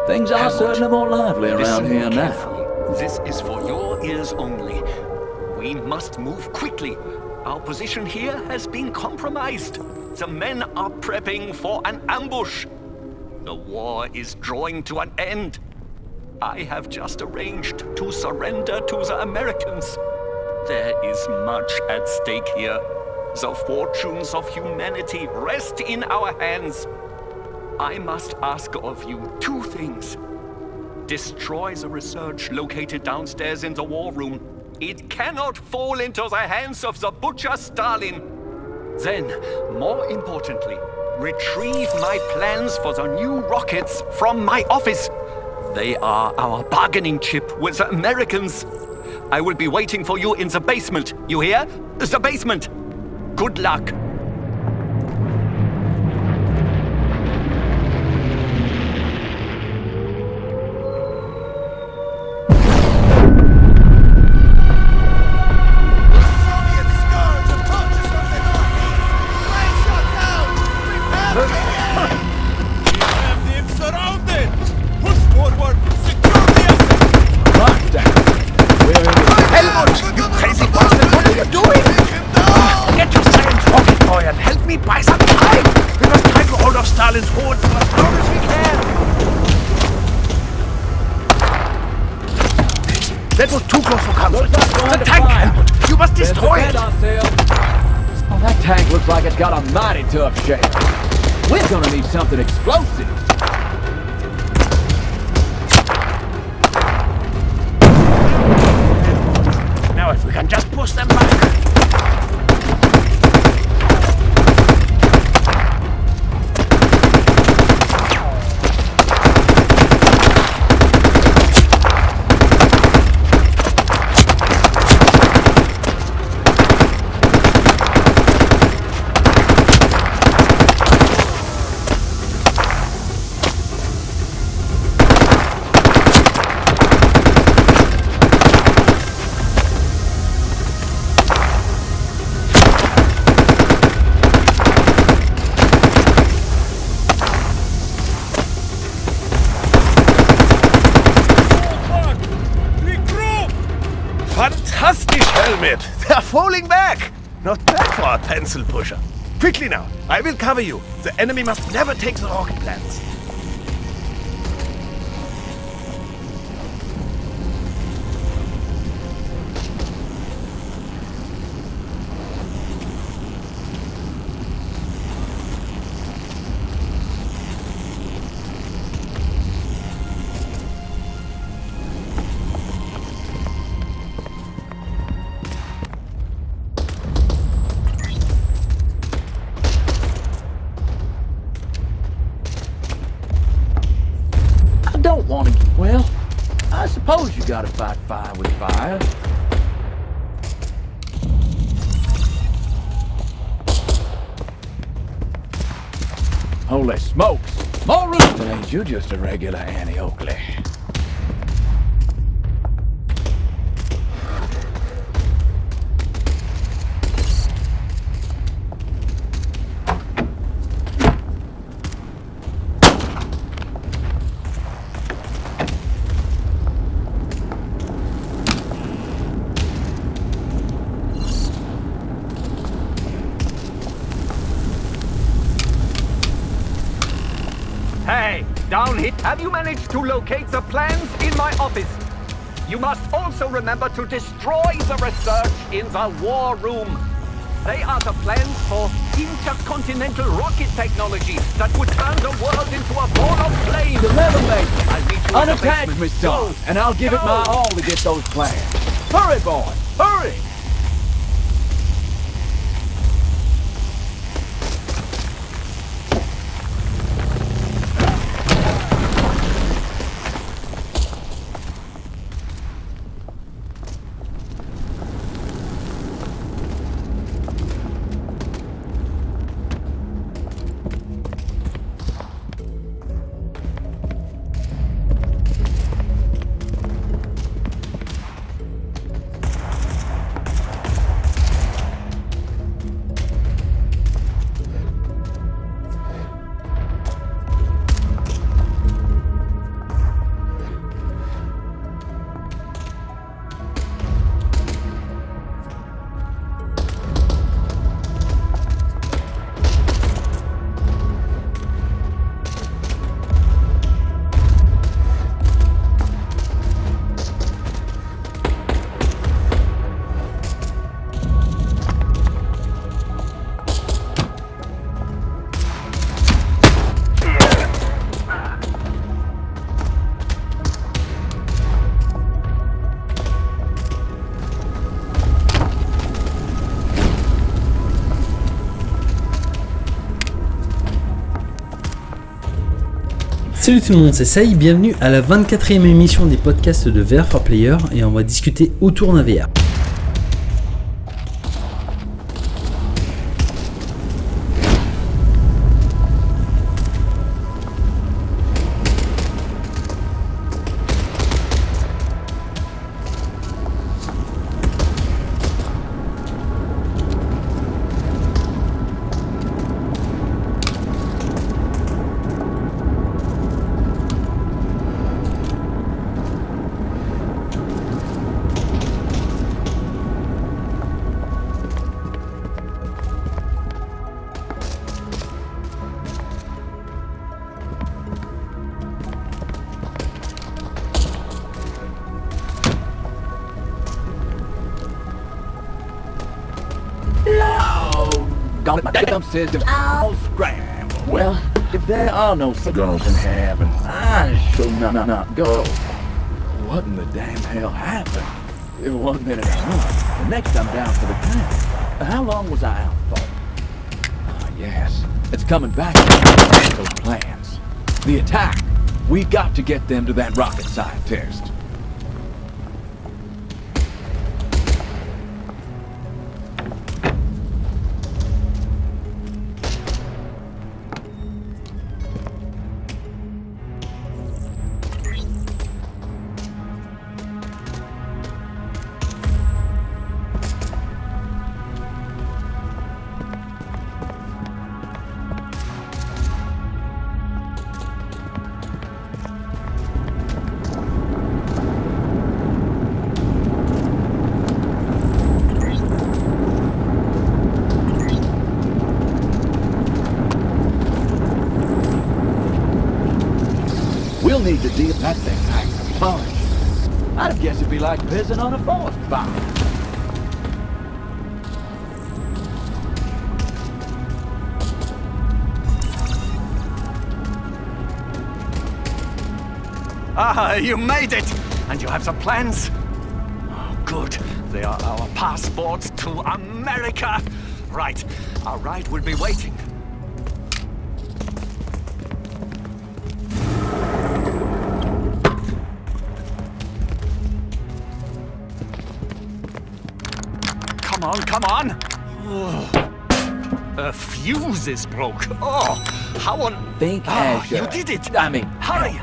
Things are certainly more lively around here now. This is for your ears only. We must move quickly. Our position here has been compromised. The men are prepping for an ambush. The war is drawing to an end. I have just arranged to surrender to the Americans. There is much at stake here. The fortunes of humanity rest in our hands. I must ask of you two things. Destroy the research located downstairs in the war room. It cannot fall into the hands of the butcher Stalin. Then, more importantly, retrieve my plans for the new rockets from my office. They are our bargaining chip with the Americans. I will be waiting for you in the basement. You hear? The basement. Good luck. That was too close for comfort. The tank, Helmut! You must destroy it! Oh, that tank looks like it's got a mighty tough shape. We're gonna need something explosive. Now if we can just push them back. Fantastic helmet! They're falling back! Not bad for a pencil pusher. Quickly now, I will cover you. The enemy must never take the rocket plants. Well, I suppose you gotta fight fire with fire. Holy smokes! More room! But ain't you just a regular Annie Oakley? Hey, down here. Have you managed to locate the plans in my office? You must also remember to destroy the research in the war room. They are the plans for intercontinental rocket technology that would turn the world into a ball of flame. The level mate! I'll meet you in the Unattach, basement. Miss Dawn, and I'll give it my all to get those plans. Hurry, boy! Hurry! Salut tout le monde, c'est Saï, bienvenue à la 24e émission des podcasts de VR for Player et on va discuter autour d'un VR. My damn system all scrambled. Well, if there are no signals in heaven, I shall not go. What in the damn hell happened? 1 minute I'm up, the next I'm down for the count. How long was I out for? Ah, yes, it's coming back. Those plans. The attack. We got to get them to that rocket scientist. I'd guess it'd be like pissing on a forest fire. Ah, you made it! And you have some plans? Oh, good. They are our passports to America. Right. Our ride will be waiting. Come on, come on! Oh. A fuse is broke. Oh, how on... Think as you did it! I mean, hurry!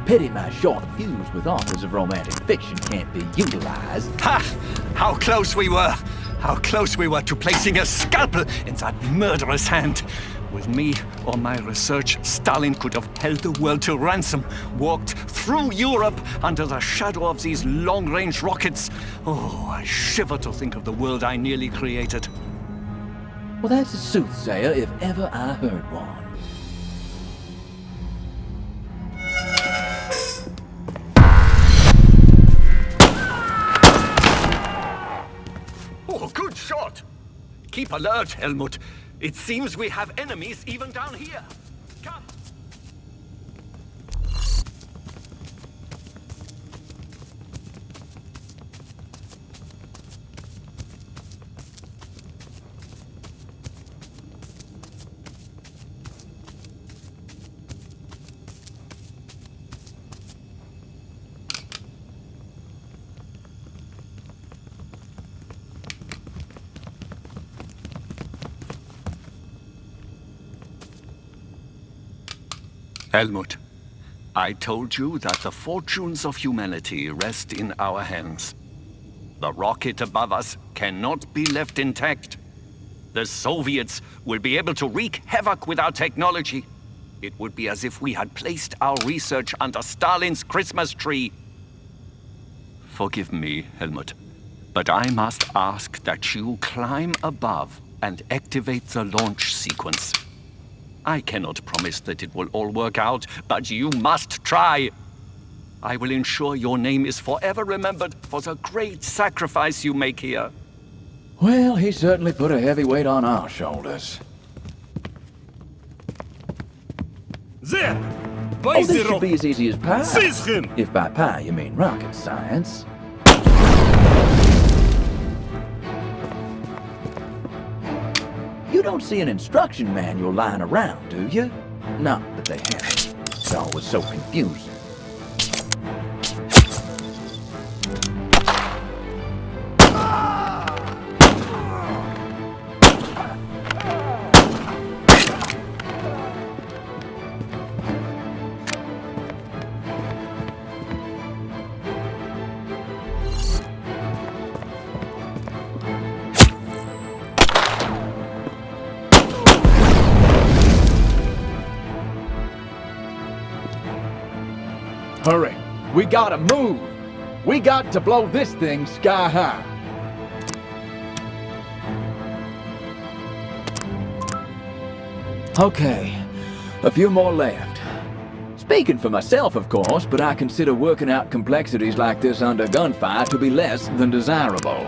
Pity my short fuse with authors of romantic fiction can't be utilized. Ha! How close we were! How close we were to placing a scalpel in that murderous hand! With me or my research, Stalin could have held the world to ransom, walked through Europe under the shadow of these long-range rockets. Oh, I shiver to think of the world I nearly created. Well, that's a soothsayer if ever I heard one. Oh, good shot! Keep alert, Helmut. It seems we have enemies even down here. Come! Helmut, I told you that the fortunes of humanity rest in our hands. The rocket above us cannot be left intact. The Soviets will be able to wreak havoc with our technology. It would be as if we had placed our research under Stalin's Christmas tree. Forgive me, Helmut, but I must ask that you climb above and activate the launch sequence. I cannot promise that it will all work out, but you must try. I will ensure your name is forever remembered for the great sacrifice you make here. Well, he certainly put a heavy weight on our shoulders. There! Oh, this should be as easy as pie. Seize him! If by pie you mean rocket science. You don't see an instruction manual lying around, do you? Not that they have. It all was so confusing. Hurry! We gotta move! We got to blow this thing sky high! Okay, a few more left. Speaking for myself, of course, but I consider working out complexities like this under gunfire to be less than desirable.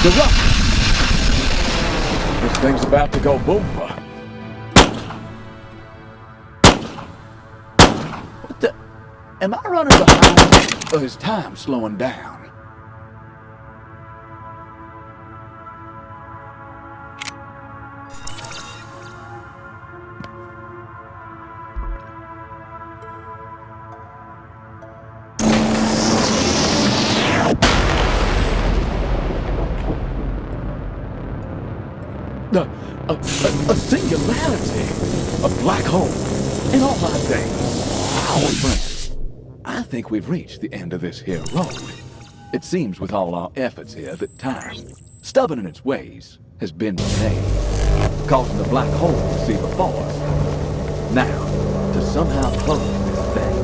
The rock! This thing's about to go boompa. What the? Am I running behind? Or is time slowing down? A singularity, a black hole, in all my days. Friends, I think we've reached the end of this here road. It seems with all our efforts here that time, stubborn in its ways, has been delayed, causing the black hole to see before us. Now, to somehow close this thing.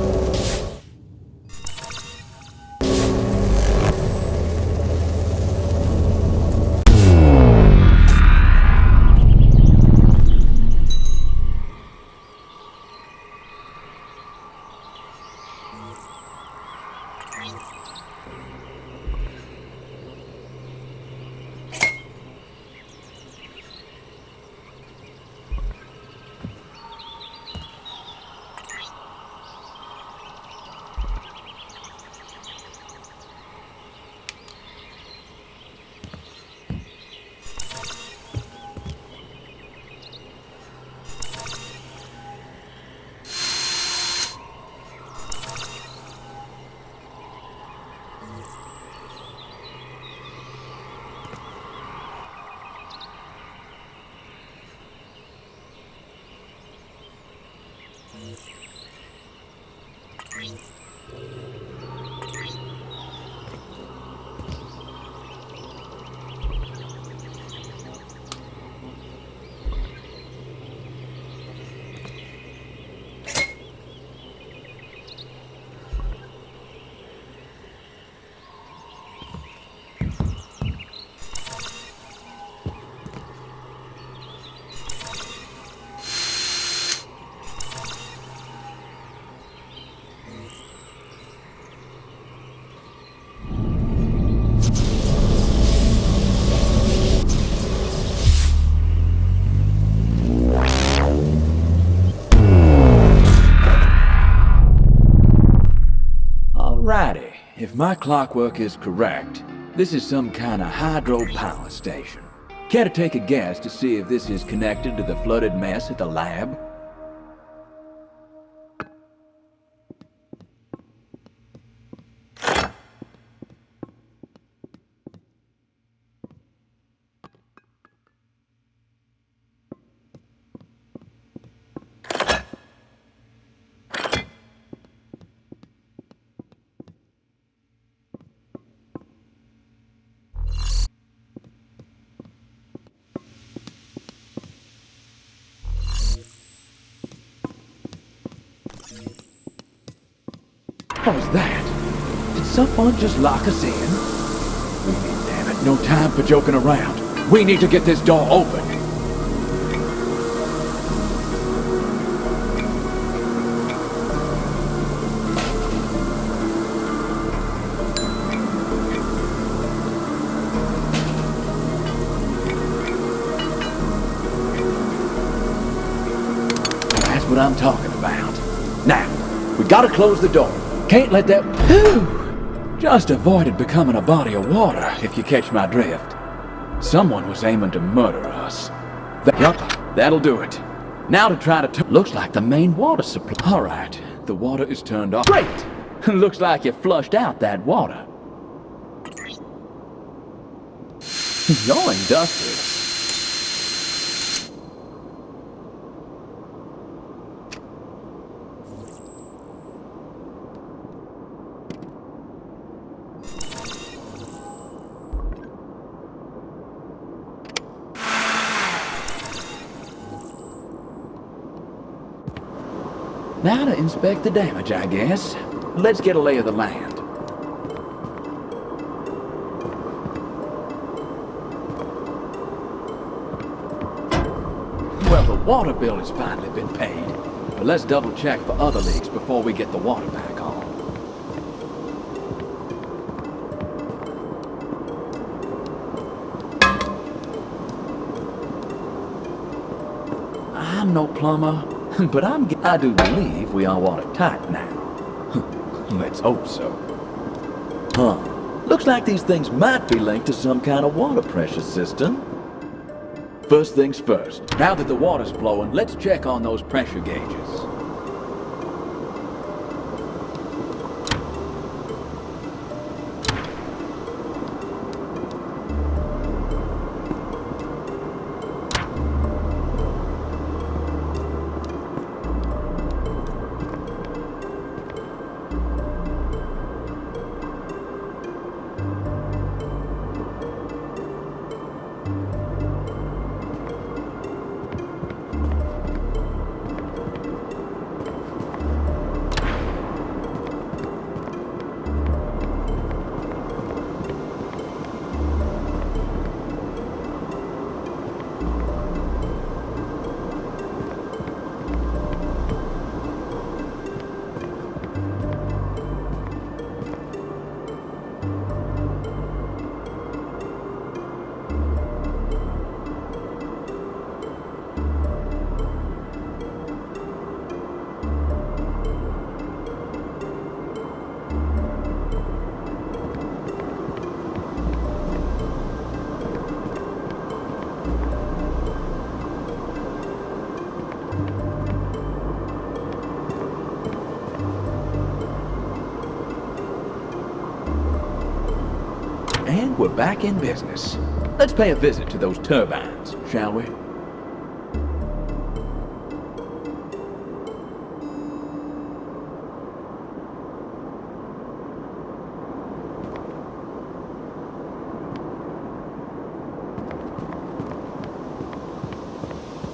Alrighty, if my clockwork is correct, this is some kind of hydropower station. Care to take a guess to see if this is connected to the flooded mess at the lab? What was that? Did someone just lock us in? Damn it, no time for joking around. We need to get this door open. That's what I'm talking about. Now, we gotta close the door. Can't let that... Whew! Just avoided becoming a body of water, if you catch my drift. Someone was aiming to murder us. Yup, that'll do it. Now to try to... Looks like the main water supply... Alright, the water is turned off. Great! Looks like you flushed out that water. You're industrious. Now to inspect the damage, I guess. Let's get a lay of the land. Well, the water bill has finally been paid. But let's double check for other leaks before we get the water back on. I'm no plumber, but I do believe we are watertight now. Let's hope so. Huh. Looks like these things might be linked to some kind of water pressure system. First things first. Now that the water's flowing, let's check on those pressure gauges. And we're back in business. Let's pay a visit to those turbines, shall we?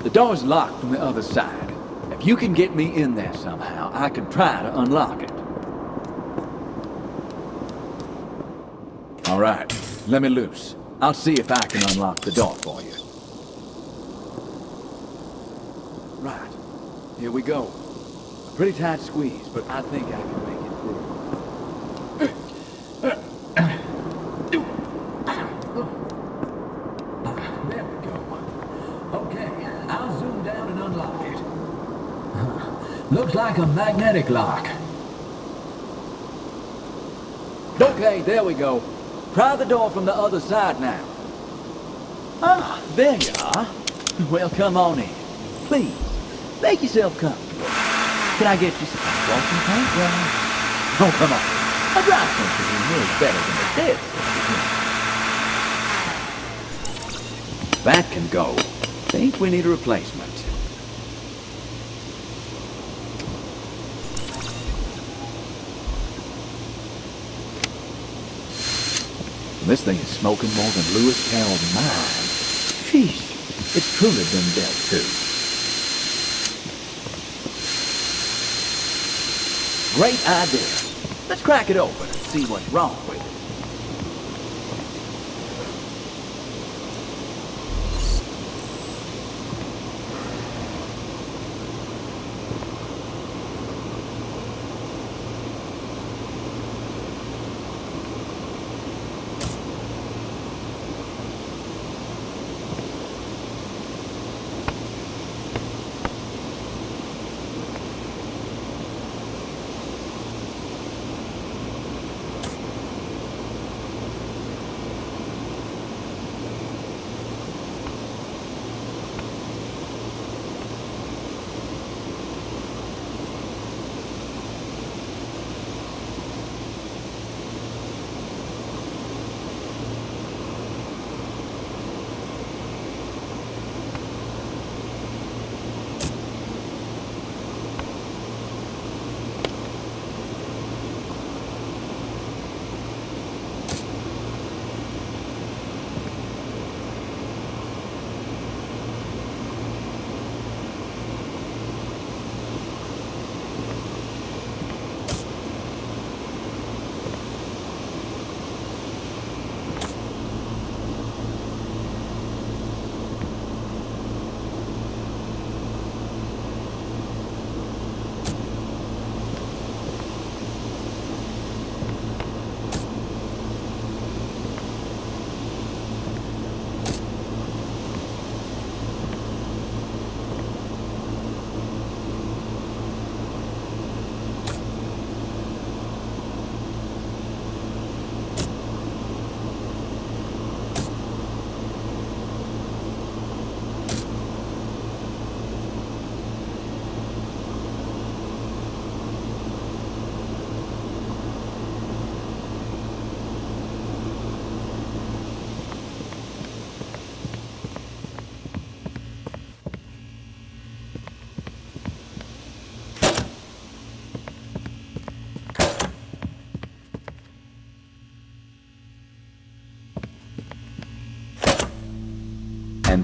The door's locked from the other side. If you can get me in there somehow, I can try to unlock it. All right, let me loose. I'll see if I can unlock the door for you. Right, here we go. A pretty tight squeeze, but I think I can make it through. There we go. Okay, I'll zoom down and unlock it. Looks like a magnetic lock. Okay, there we go. Try the door from the other side now. Ah, there you are. Well, come on in. Please, make yourself comfortable. Can I get you some washing paint? Oh, come on. A dry cleaner is better than a dead. That can go. Think we need a replacement. This thing is smoking more than Lewis Carroll's mind. Sheesh, it's truly been dealt to. Great idea. Let's crack it open and see what's wrong with it.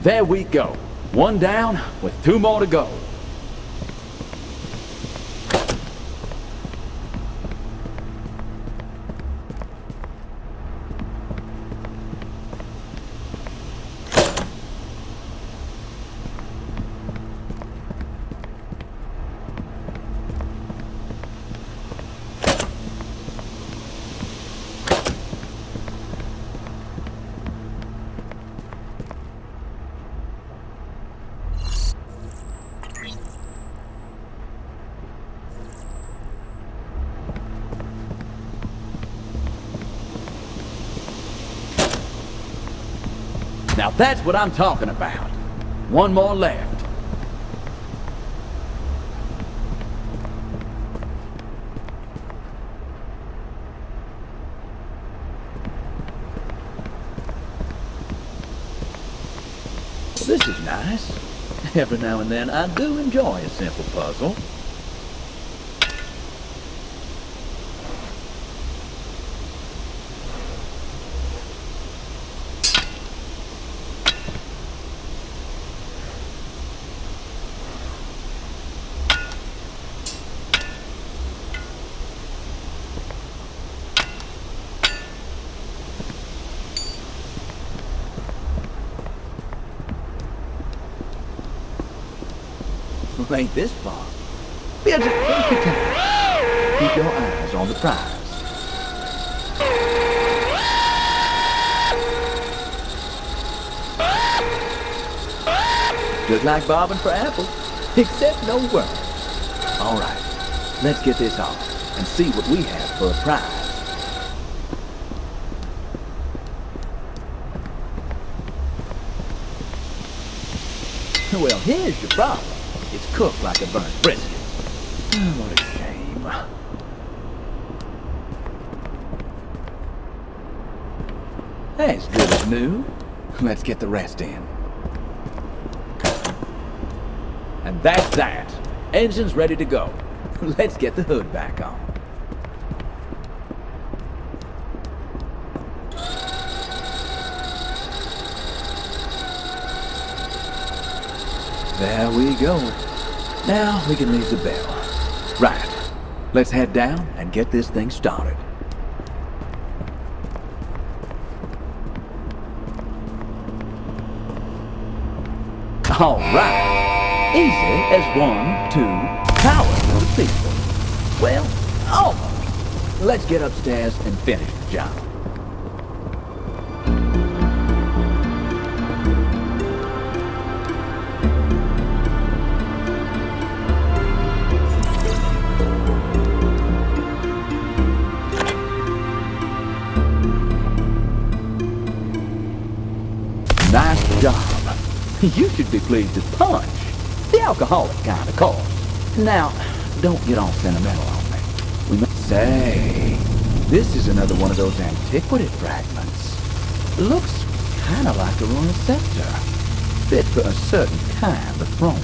there we go. One down with 2 more to go. Now that's what I'm talking about. One more left. Well, this is nice. Every now and then I do enjoy a simple puzzle. Ain't this far? We'll just take your time. Keep your eyes on the prize. Just like bobbing for apples, except no worm. All right, let's get this off and see what we have for a prize. Well, here's your problem. It's cooked like a burnt brisket. Oh, what a shame. As good as new. Let's get the rest in. And that's that. Engine's ready to go. Let's get the hood back on. There we go. Now we can leave the bell. Right. Let's head down and get this thing started. All right. Easy as 1, 2, power to the people. Well, almost. Let's get upstairs and finish the job. Nice job. You should be pleased as punch. The alcoholic kind, of course. Now, don't get all sentimental on me. We must say, this is another one of those antiquity fragments. Looks kind of like a royal scepter. Fit for a certain kind of throne.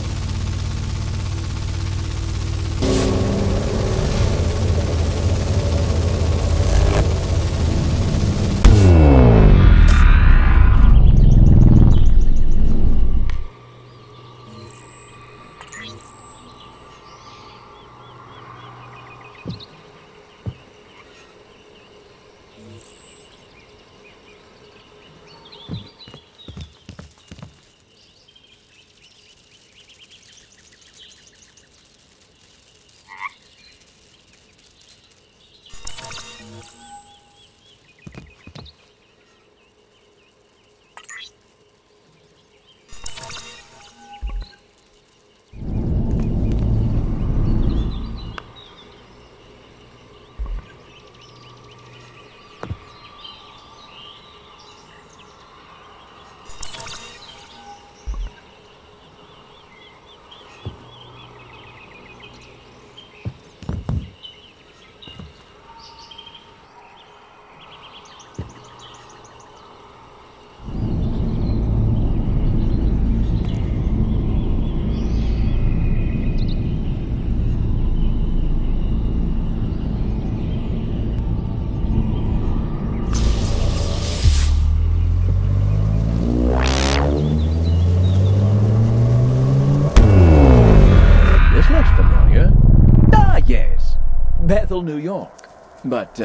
Bethel, New York. But,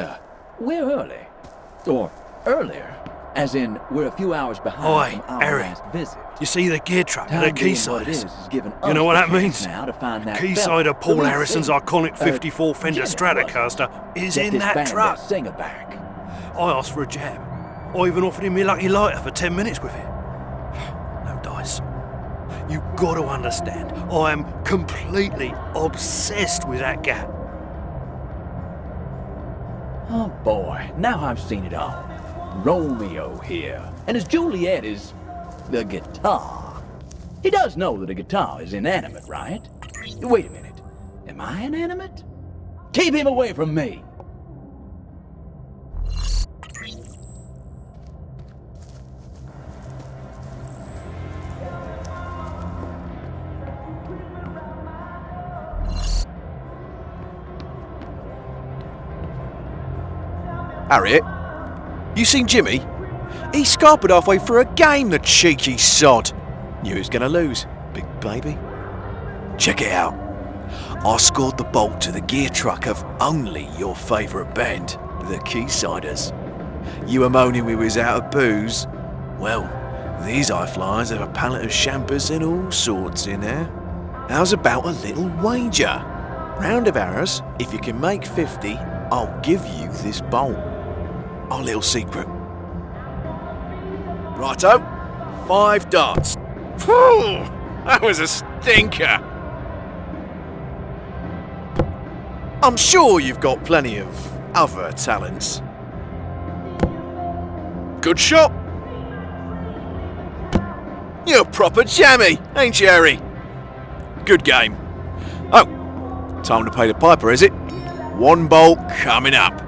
we're early. Or earlier. As in, we're a few hours behind Oi, from our Harry. last visit. You see the gear truck and the Time being what it Keysiders? is given You know us what the that chance means? now to find that Keyside fella. of Paul The lead Harrison's singer. iconic 54 Fender Jimmy, Stratocaster is Get in this that band truck. that singer back. I asked for a jam. I even offered him my lucky lighter for 10 minutes with it. No dice. You got to understand, I am completely obsessed with that cat. Oh boy, now I've seen it all. Romeo here, and his Juliet is the guitar. He does know that a guitar is inanimate, right? Wait a minute, am I inanimate? Keep him away from me! Harriet, you seen Jimmy? He scarpered halfway through a game, the cheeky sod. Knew he was going to lose, big baby. Check it out. I scored the bolt to the gear truck of only your favourite band, the Keysiders. You were moaning we was out of booze. Well, these high flyers have a pallet of champers and all sorts in there. How's about a little wager? Round of arrows, if you can make 50, I'll give you this bolt. Our little secret. Righto, 5 darts. Phew, that was a stinker. I'm sure you've got plenty of other talents. Good shot. You're a proper jammy, ain't you, Harry? Good game. Oh, time to pay the piper, is it? 1 bolt coming up.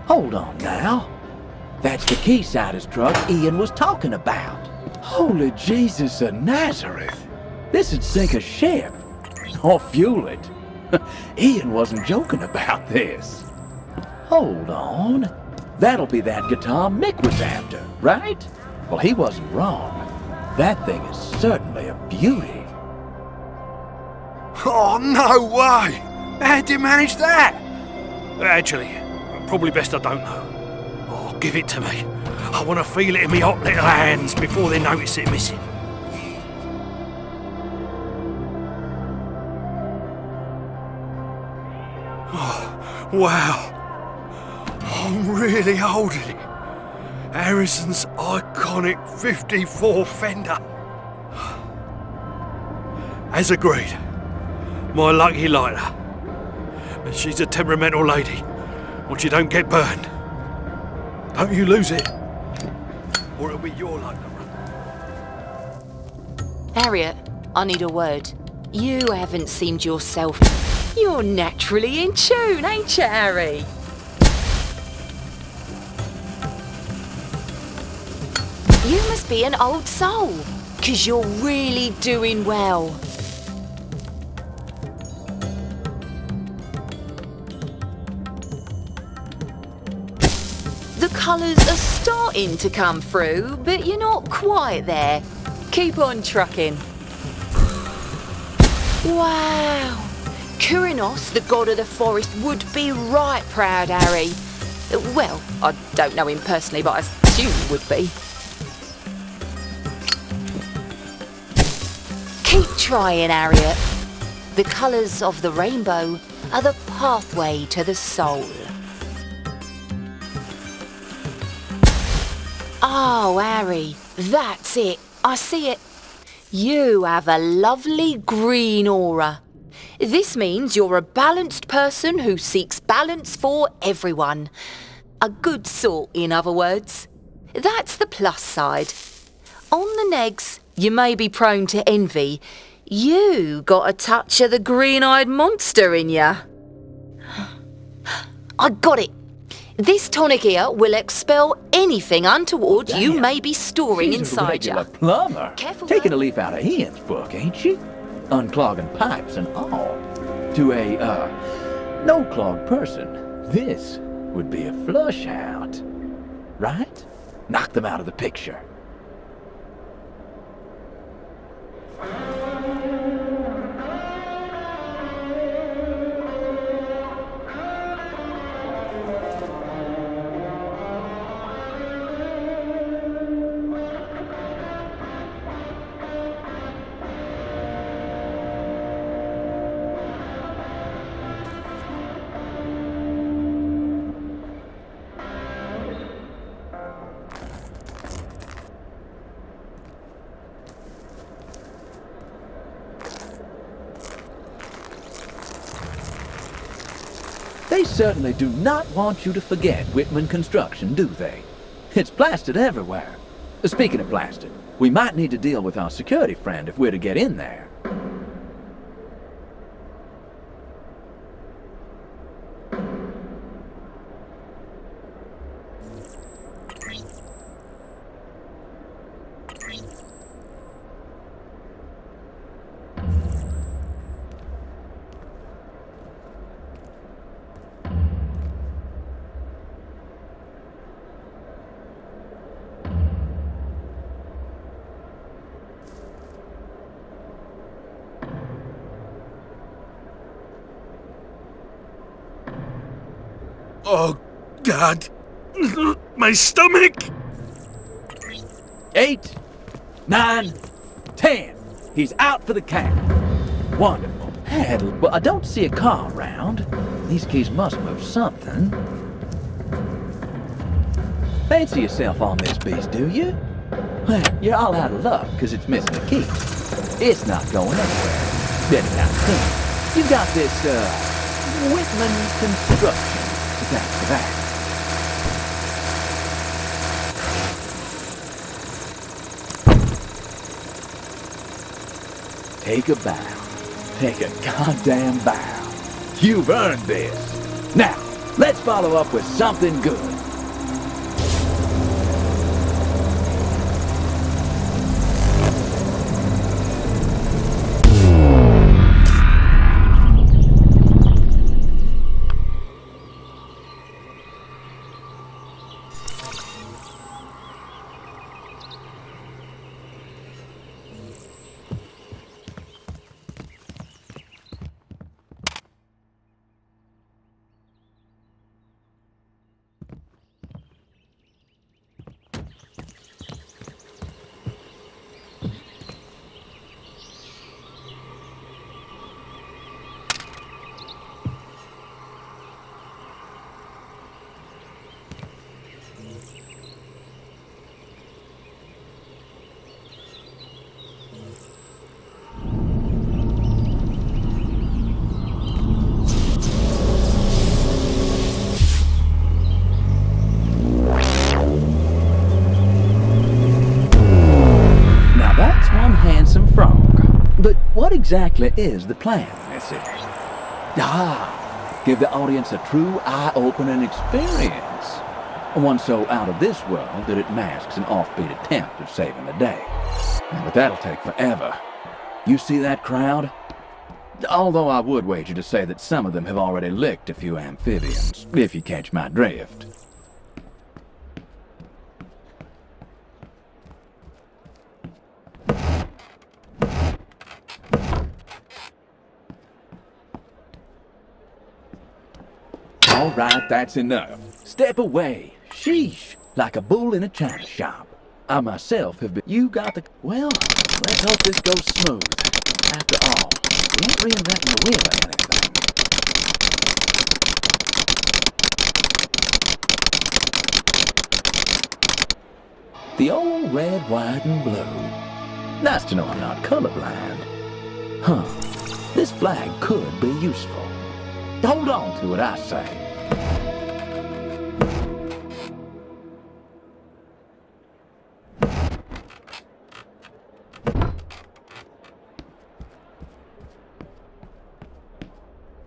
Hold on now. That's the Keysiders truck Ian was talking about. Holy Jesus of Nazareth. This'd sink a ship. Or fuel it. Ian wasn't joking about this. Hold on. That'll be that guitar Mick was after, right? Well, he wasn't wrong. That thing is certainly a beauty. Oh, no way! How'd you manage that? Actually, probably best I don't know. Oh, give it to me. I want to feel it in my hot little hands before they notice it missing. Oh, wow. I'm really holding it. Harrison's iconic 54 Fender. As agreed, my lucky lighter. And she's a temperamental lady. Once you don't get burned, don't you lose it, or it'll be your luck to run. Harriet, I need a word. You haven't seemed yourself. You're naturally in tune, ain't you, Harry? You must be an old soul, 'cause you're really doing well. The colours are starting to come through, but you're not quite there. Keep on trucking. Wow. Kurinos, the god of the forest, would be right proud, Harry. Well, I don't know him personally, but I assume he would be. Keep trying, Harriet. The colours of the rainbow are the pathway to the soul. Oh, Harry, that's it. I see it. You have a lovely green aura. This means you're a balanced person who seeks balance for everyone. A good sort, in other words. That's the plus side. On the negs, you may be prone to envy. You got a touch of the green-eyed monster in ya. I got it. This tonic here will expel anything untoward you may be storing inside you. Plumber. Taking a leaf out of Ian's book, ain't she? Unclogging pipes and all. To a, no-clog person, this would be a flush out. Right? Knock them out of the picture. They certainly do not want you to forget Whitman Construction, do they? It's plastered everywhere. Speaking of plastered, we might need to deal with our security friend if we're to get in there. Oh, God. My stomach! 8, 9, 10. He's out for the count. Wonderful. Hell, well, I don't see a car around. These keys must move something. Fancy yourself on this beast, do you? Well, you're all out of luck because it's missing a key. It's not going anywhere. Anyhow, you've got this, Whitman Construction. That's for that. Take a bow. Take a goddamn bow. You've earned this. Now, let's follow up with something good. But what exactly is the plan, Missy? Give the audience a true eye-opening experience. One so out of this world that it masks an offbeat attempt of saving the day. But that'll take forever. You see that crowd? Although I would wager to say that some of them have already licked a few amphibians, if you catch my drift. All right, that's enough. Step away. Sheesh. Like a bull in a china shop. I myself have been... You got the... Well, let's hope this goes smooth. After all, we ain't reinventing the wheel or anything. The old red, white, and blue. Nice to know I'm not colorblind. Huh. This flag could be useful. Hold on to it, I say.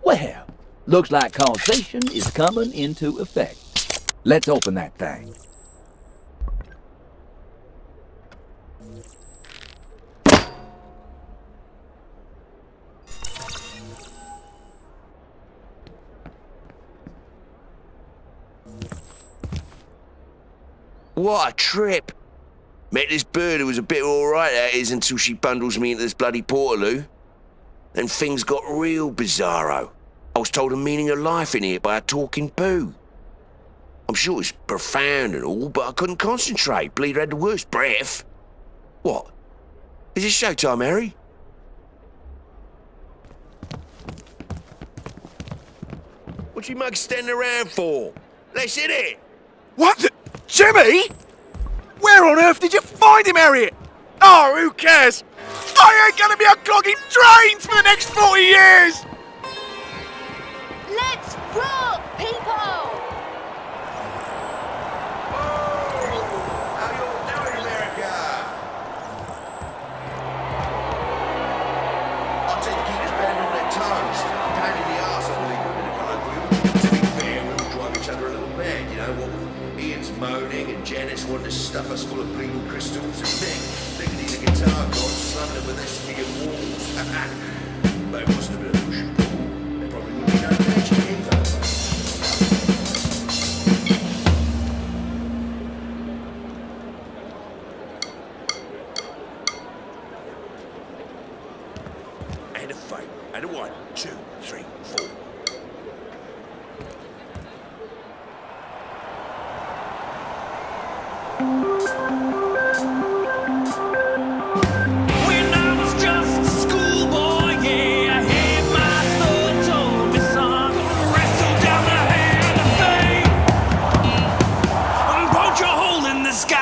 Well, looks like causation is coming into effect. Let's open that thing. What a trip. Met this bird who was a bit alright, that is, until she bundles me into this bloody Portaloo. Then things got real bizarro. I was told the meaning of life in here by a talking poo. I'm sure it's profound and all, but I couldn't concentrate. Bleeder had the worst breath. What? Is it showtime, Harry? What you mugs standing around for? Let's hit it! What the... Jimmy? Where on earth did you find him, Harriet? Oh, who cares? I ain't gonna be unclogging drains for the next 40 years! Let's rock, people! How you all doing, America? I'll take the keepers band on their tongues. Pain in the arse, I believe, in the colloquial. To be fair, we all drive each other a little mad, you know, what with Ian's moaning and Janice wanting to stuff us full of bleeding crystals and thinking he's a guitar god slumming with this for your walls. But it wasn't an illusion. There probably would be no connection either. And a fight. And a 1, 2, 3, 4. When I was just a schoolboy, yeah, I had my story told me, son. Wrestle down the hand of fate and punch a hole in the sky.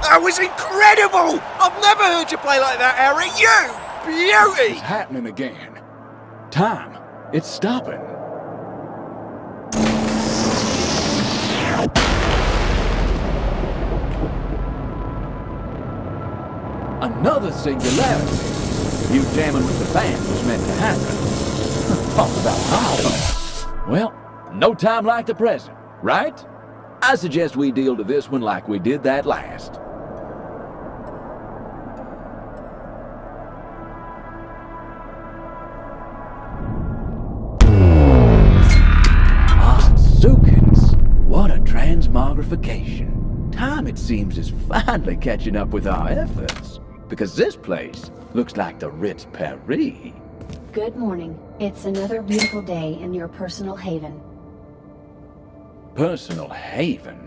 That was incredible! I've never heard you play like that, Harry. You beauty! It's happening again. Time. It's stopping. Another singularity. You jamming with the band was meant to happen. Talk about high. Well, no time like the present, right? I suggest we deal to this one like we did that last. Sukins, what a transmogrification. Time, it seems, is finally catching up with our efforts. Because this place looks like the Ritz Paris. Good morning. It's another beautiful day in your personal haven. Personal haven?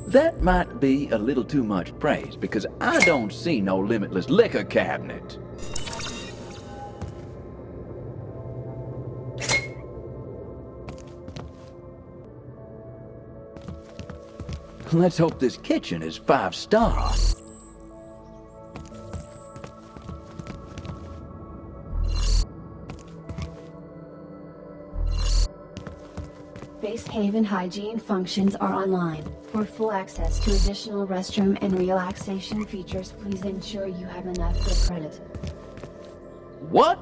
That might be a little too much praise, because I don't see no limitless liquor cabinet. Let's hope this kitchen is 5-star. Base Haven hygiene functions are online. For full access to additional restroom and relaxation features, please ensure you have enough good credit. What?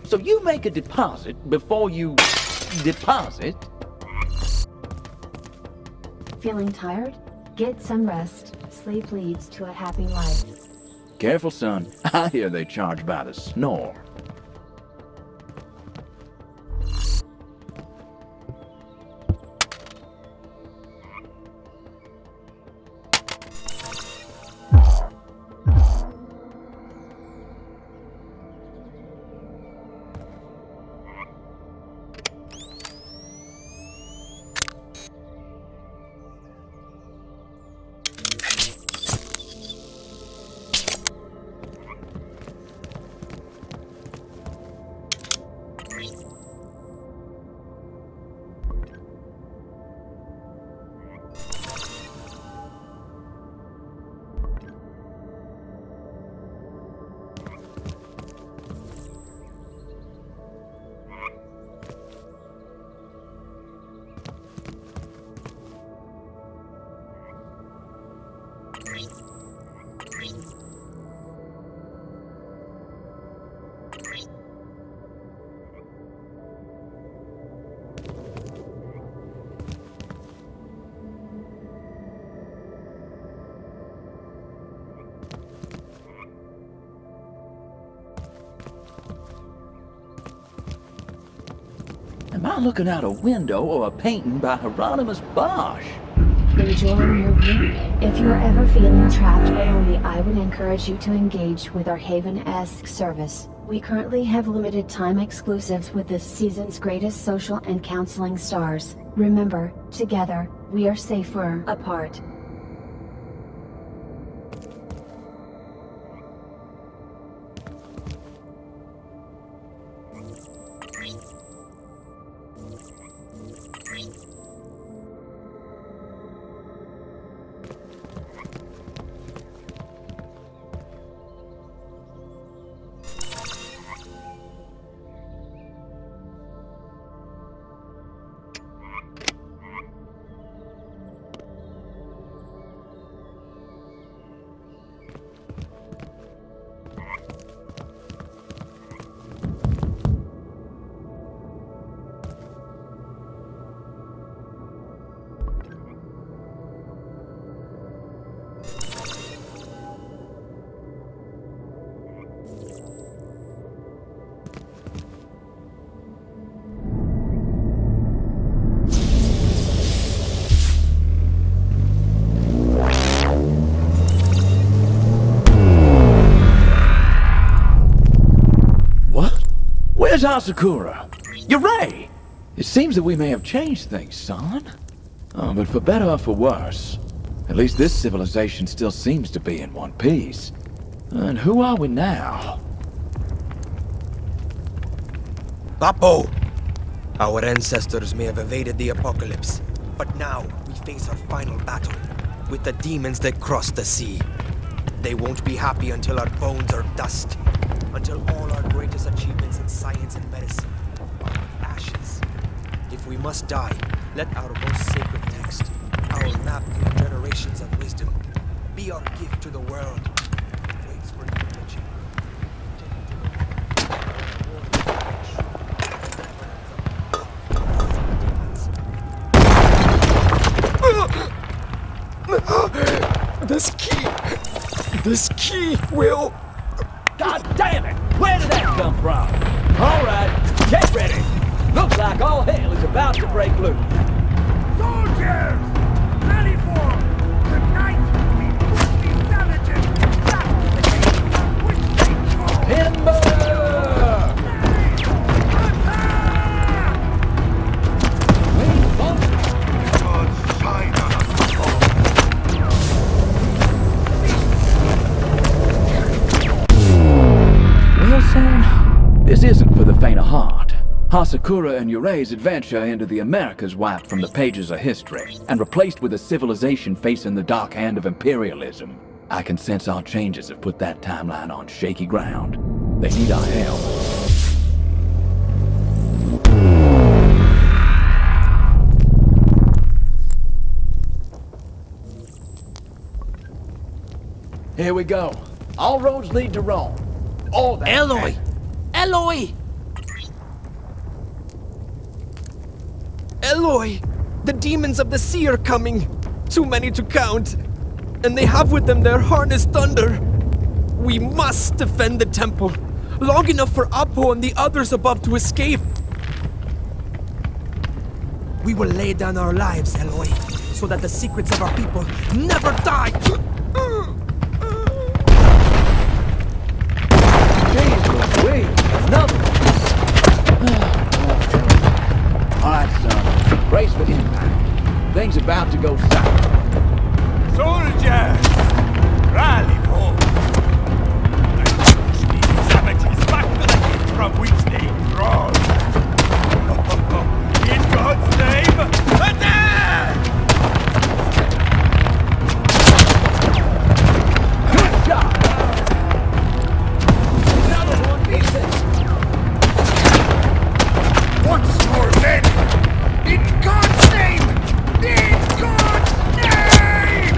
So you make a deposit before you deposit? Feeling tired? Get some rest. Sleep leads to a happy life. Careful, son. I hear they charge by the snore. Am I looking out a window or a painting by Hieronymus Bosch? Enjoying your view? If you're ever feeling trapped or lonely, I would encourage you to engage with our Haven-esque service. We currently have limited time exclusives with this season's greatest social and counseling stars. Remember, together, we are safer apart. Where's Asakura? You're right! It seems that we may have changed things, son. Oh, but for better or for worse. At least this civilization still seems to be in one piece. And who are we now? Papo! Our ancestors may have evaded the apocalypse, but now we face our final battle with the demons that crossed the sea. They won't be happy until our bones are dust, until all our greatest achievements in science and medicine are ashes. If we must die, let our most sacred text, our map through generations of wisdom, be our gift to the world. Waits for knowledge. This key will... God damn it! Where did that come from? Alright, get ready! Looks like all hell is about to break loose. Soldiers! Ready for tonight we put these savages back to the game which they call Timber! Well, son, this isn't for the faint of heart. Hasakura and Yurei's adventure into the Americas wiped from the pages of history and replaced with a civilization facing the dark hand of imperialism. I can sense our changes have put that timeline on shaky ground. They need our help. Here we go. All roads lead to Rome. All that. Aloy! Aloy! Eloy! The demons of the sea are coming! Too many to count! And they have with them their harnessed thunder! We must defend the temple! Long enough for Apo and the others above to escape! We will lay down our lives, Eloy, so that the secrets of our people never die! Jesus, wait! Another one! Alright, son. Brace for impact. Things about to go south. Soldiers! Rally home! And push these savages back to the gate from which they crawled! In God's name, attack! Good job! Another one beats it! Once more, men! In God's name! In God's name!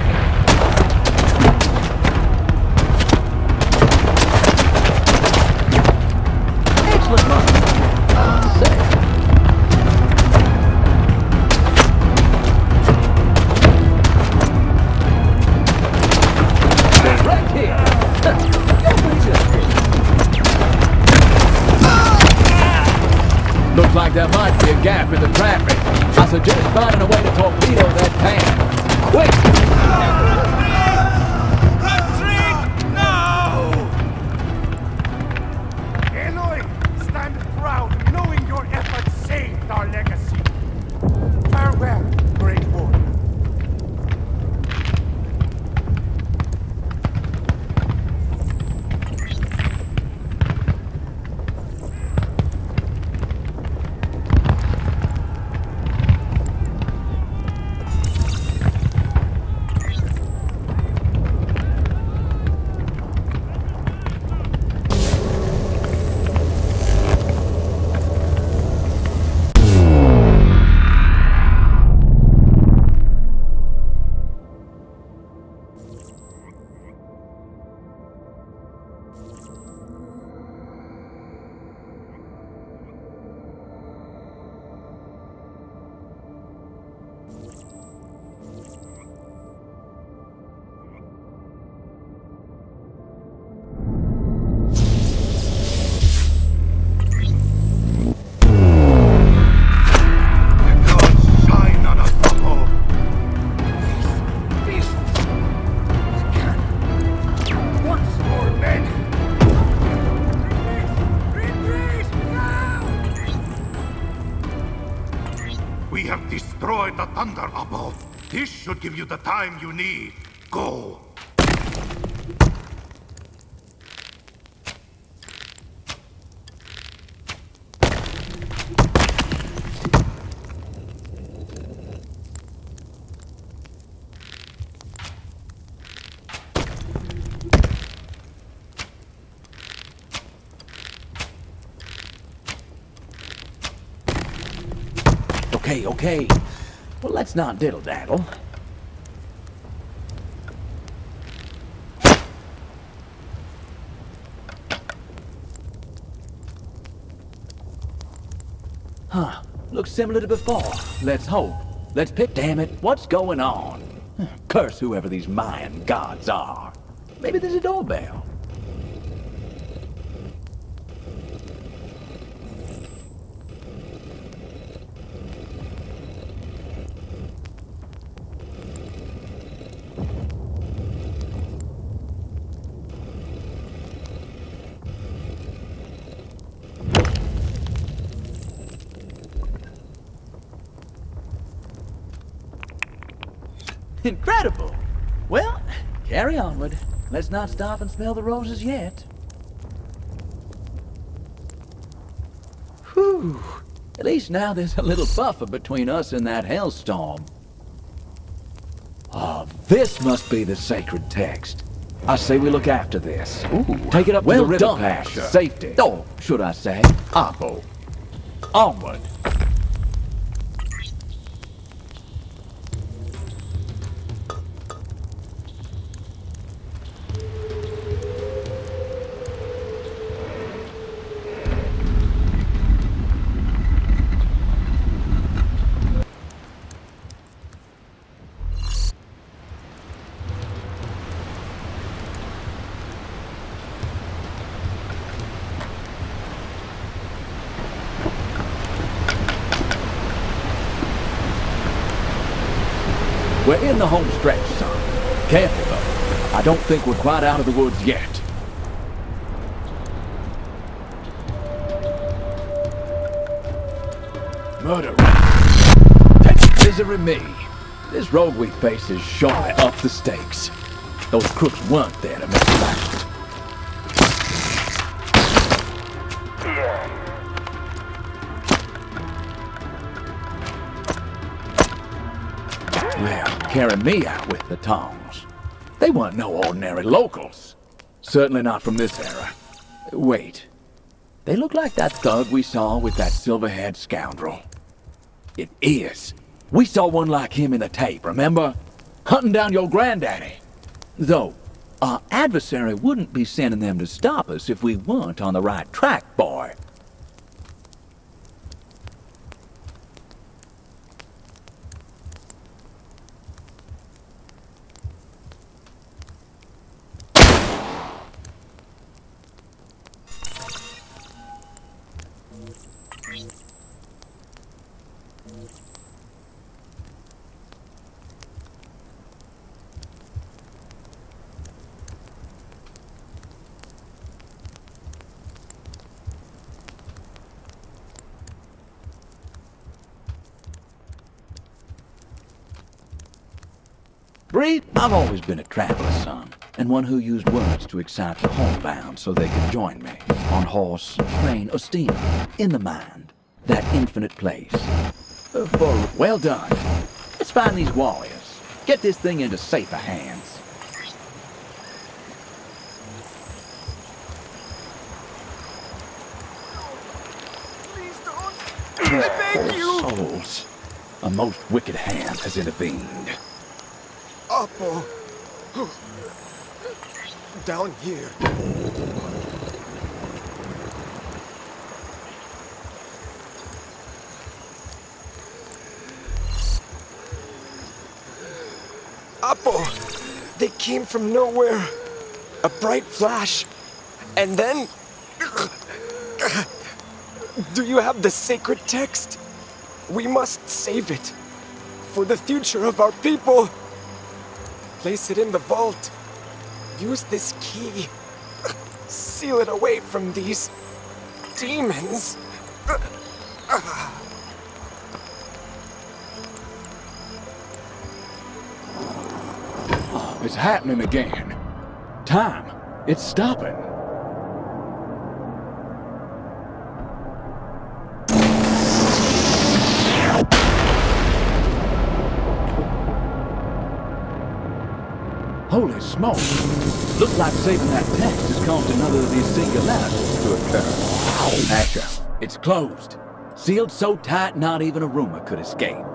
Excellent, Looks like there might be a gap in the traffic. I suggest finding a way to torpedo that pan. Quick! Aloy, stand proud, knowing your efforts saved our legacy. Farewell, great warrior. This should give you the time you need. Go. Okay. Well, let's not diddle-daddle. Huh. Looks similar to before. Let's hope. Let's pick. Damn it, what's going on? Curse whoever these Mayan gods are. Maybe there's a doorbell. Incredible! Well, carry onward. Let's not stop and smell the roses yet. Whew. At least now there's a little buffer between us and that hellstorm. Oh, this must be the sacred text. I say we look after this. Ooh, take it up to the river path. Safety. Oh, should I say? Oppo. Onward. We're in the home stretch, son. Careful, though. I don't think we're quite out of the woods yet. Murder. Take misery me. This road we face is surely up the stakes. Those crooks weren't there to make it last. Well, carry me out with the tongs. They weren't no ordinary locals. Certainly not from this era. Wait. They look like that thug we saw with that silver-haired scoundrel. It is. We saw one like him in the tape, remember? Hunting down your granddaddy. Though, our adversary wouldn't be sending them to stop us if we weren't on the right track, boy. Breed, I've always been a traveler's son, and one who used words to excite the homebound so they could join me, on horse, train, or steamer, in the mind, that infinite place. Well done. Let's find these warriors. Get this thing into safer hands. Please don't. I beg you. Souls. A most wicked hand has intervened. Apo. Down here. Apo. They came from nowhere. A bright flash. And then... Do you have the sacred text? We must save it. For the future of our people. Place it in the vault. Use this key. Seal it away from these demons. It's happening again. Time. It's stopping. Holy smoke! Looks like saving that text has caused another of these singularities to occur. Asher, it's closed. Sealed so tight not even a rumor could escape.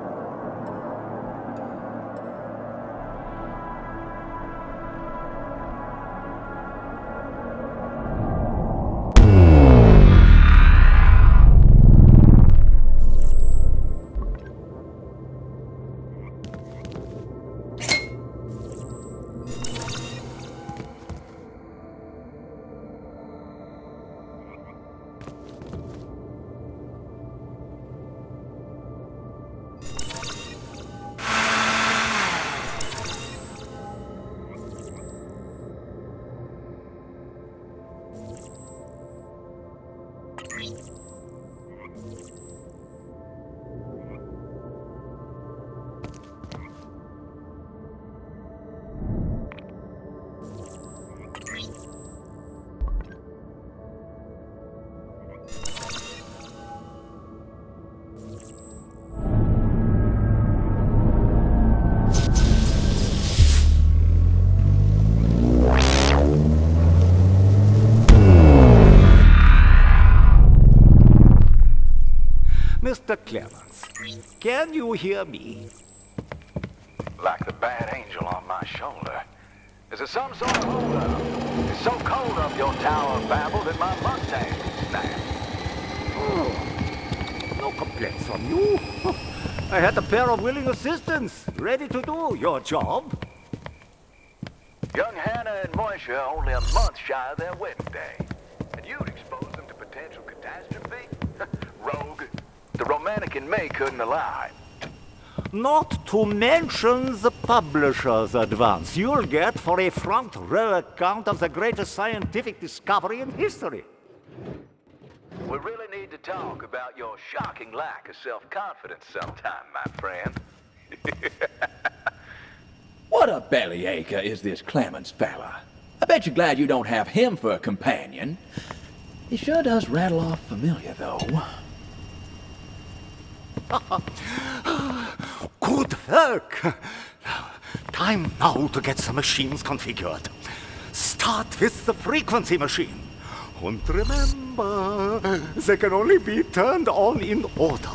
Mr. Clemens, can you hear me? Like the bad angel on my shoulder. Is it some sort of holdup? It's so cold up your Tower of Babel that my Mustang snapped. Oh, no complaints from you. I had a pair of willing assistants ready to do your job. Young Hannah and Moisha are only a month shy of their wedding day. And you'd expose them to potential catastrophe? Rogue. The romantic in me couldn't allow it. Not to mention the publisher's advance you'll get for a front-row account of the greatest scientific discovery in history. We really need to talk about your shocking lack of self-confidence sometime, my friend. What a bellyacher is this Clemens fella. I bet you're glad you don't have him for a companion. He sure does rattle off familiar, though. Good work! Time now to get the machines configured. Start with the frequency machine. And remember, they can only be turned on in order.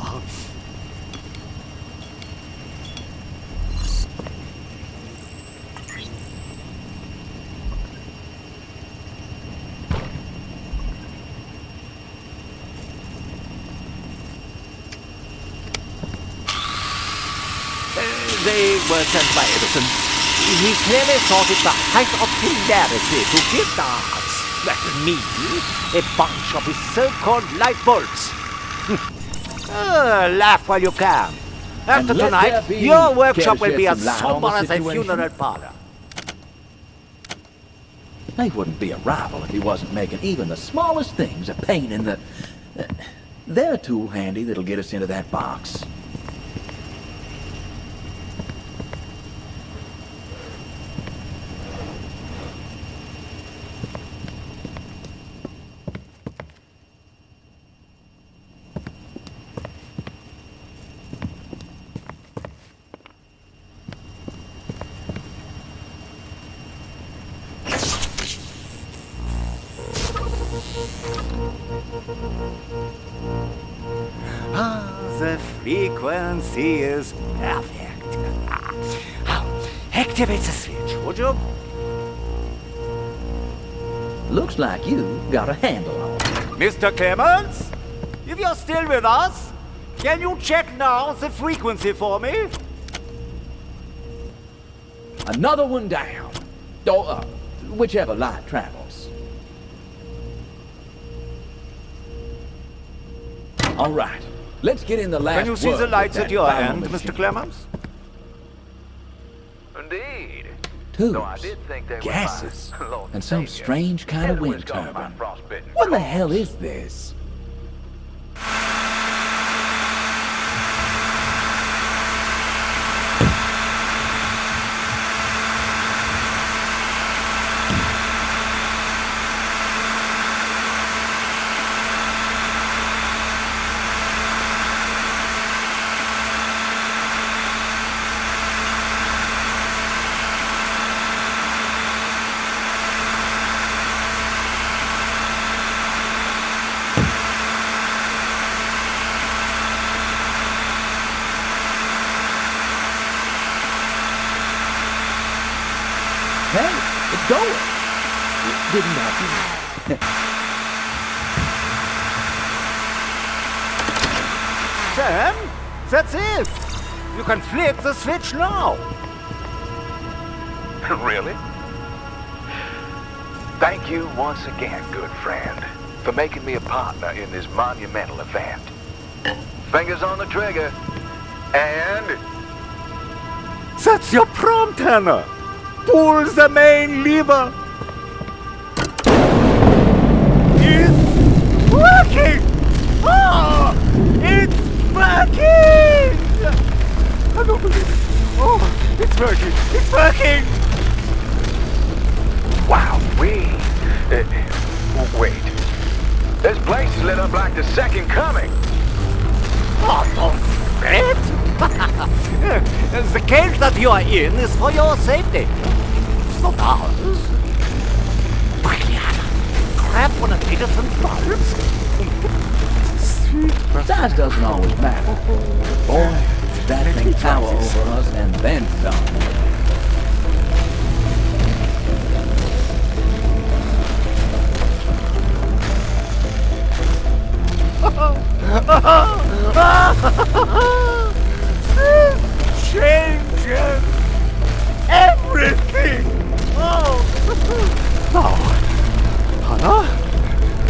They were sent by Edison. He clearly thought it the height of hilarity to give us, like me, a bunch of his so-called light bulbs. Laugh while you can. After And let tonight, there be- your workshop Care to will be shed as some light on somber the as a situation? funeral parlor. He wouldn't be a rival if he wasn't making even the smallest things a pain in the... There a tool handy that'll get us into that box. The frequency is perfect. Activate the switch, would you? Looks like you got a handle on it. Mr. Clemens? If you're still with us, can you check now the frequency for me? Another one down. Or up, whichever light travels. All right, let's get in the last Can you see word the with lights that at your final end, machine. Mr. Clemens? Indeed. Tubes, Though I did think they gases, were Lord and some Savior. strange kind of Everyone's wind got my turbine. frostbitten What the claws. hell is this? Hey, it's going. It didn't happen. Sam, that's it. You can flip the switch now. Really? Thank you once again, good friend, for making me a partner in this monumental event. Fingers on the trigger, and... That's your prompt, Hannah. Pull the main lever. It's working! Oh, it's working! I don't believe it. Oh, it's working. It's working! Wow, wait. This place is lit up like the second coming. Oh, don't fret. The cage that you are in is for your safety. It's not ours. Quickly, Hannah. Grab one of Peterson's bulbs. Size doesn't always matter. Boy, that thing tower over us and then some. This changes everything. Oh. Now, Hannah,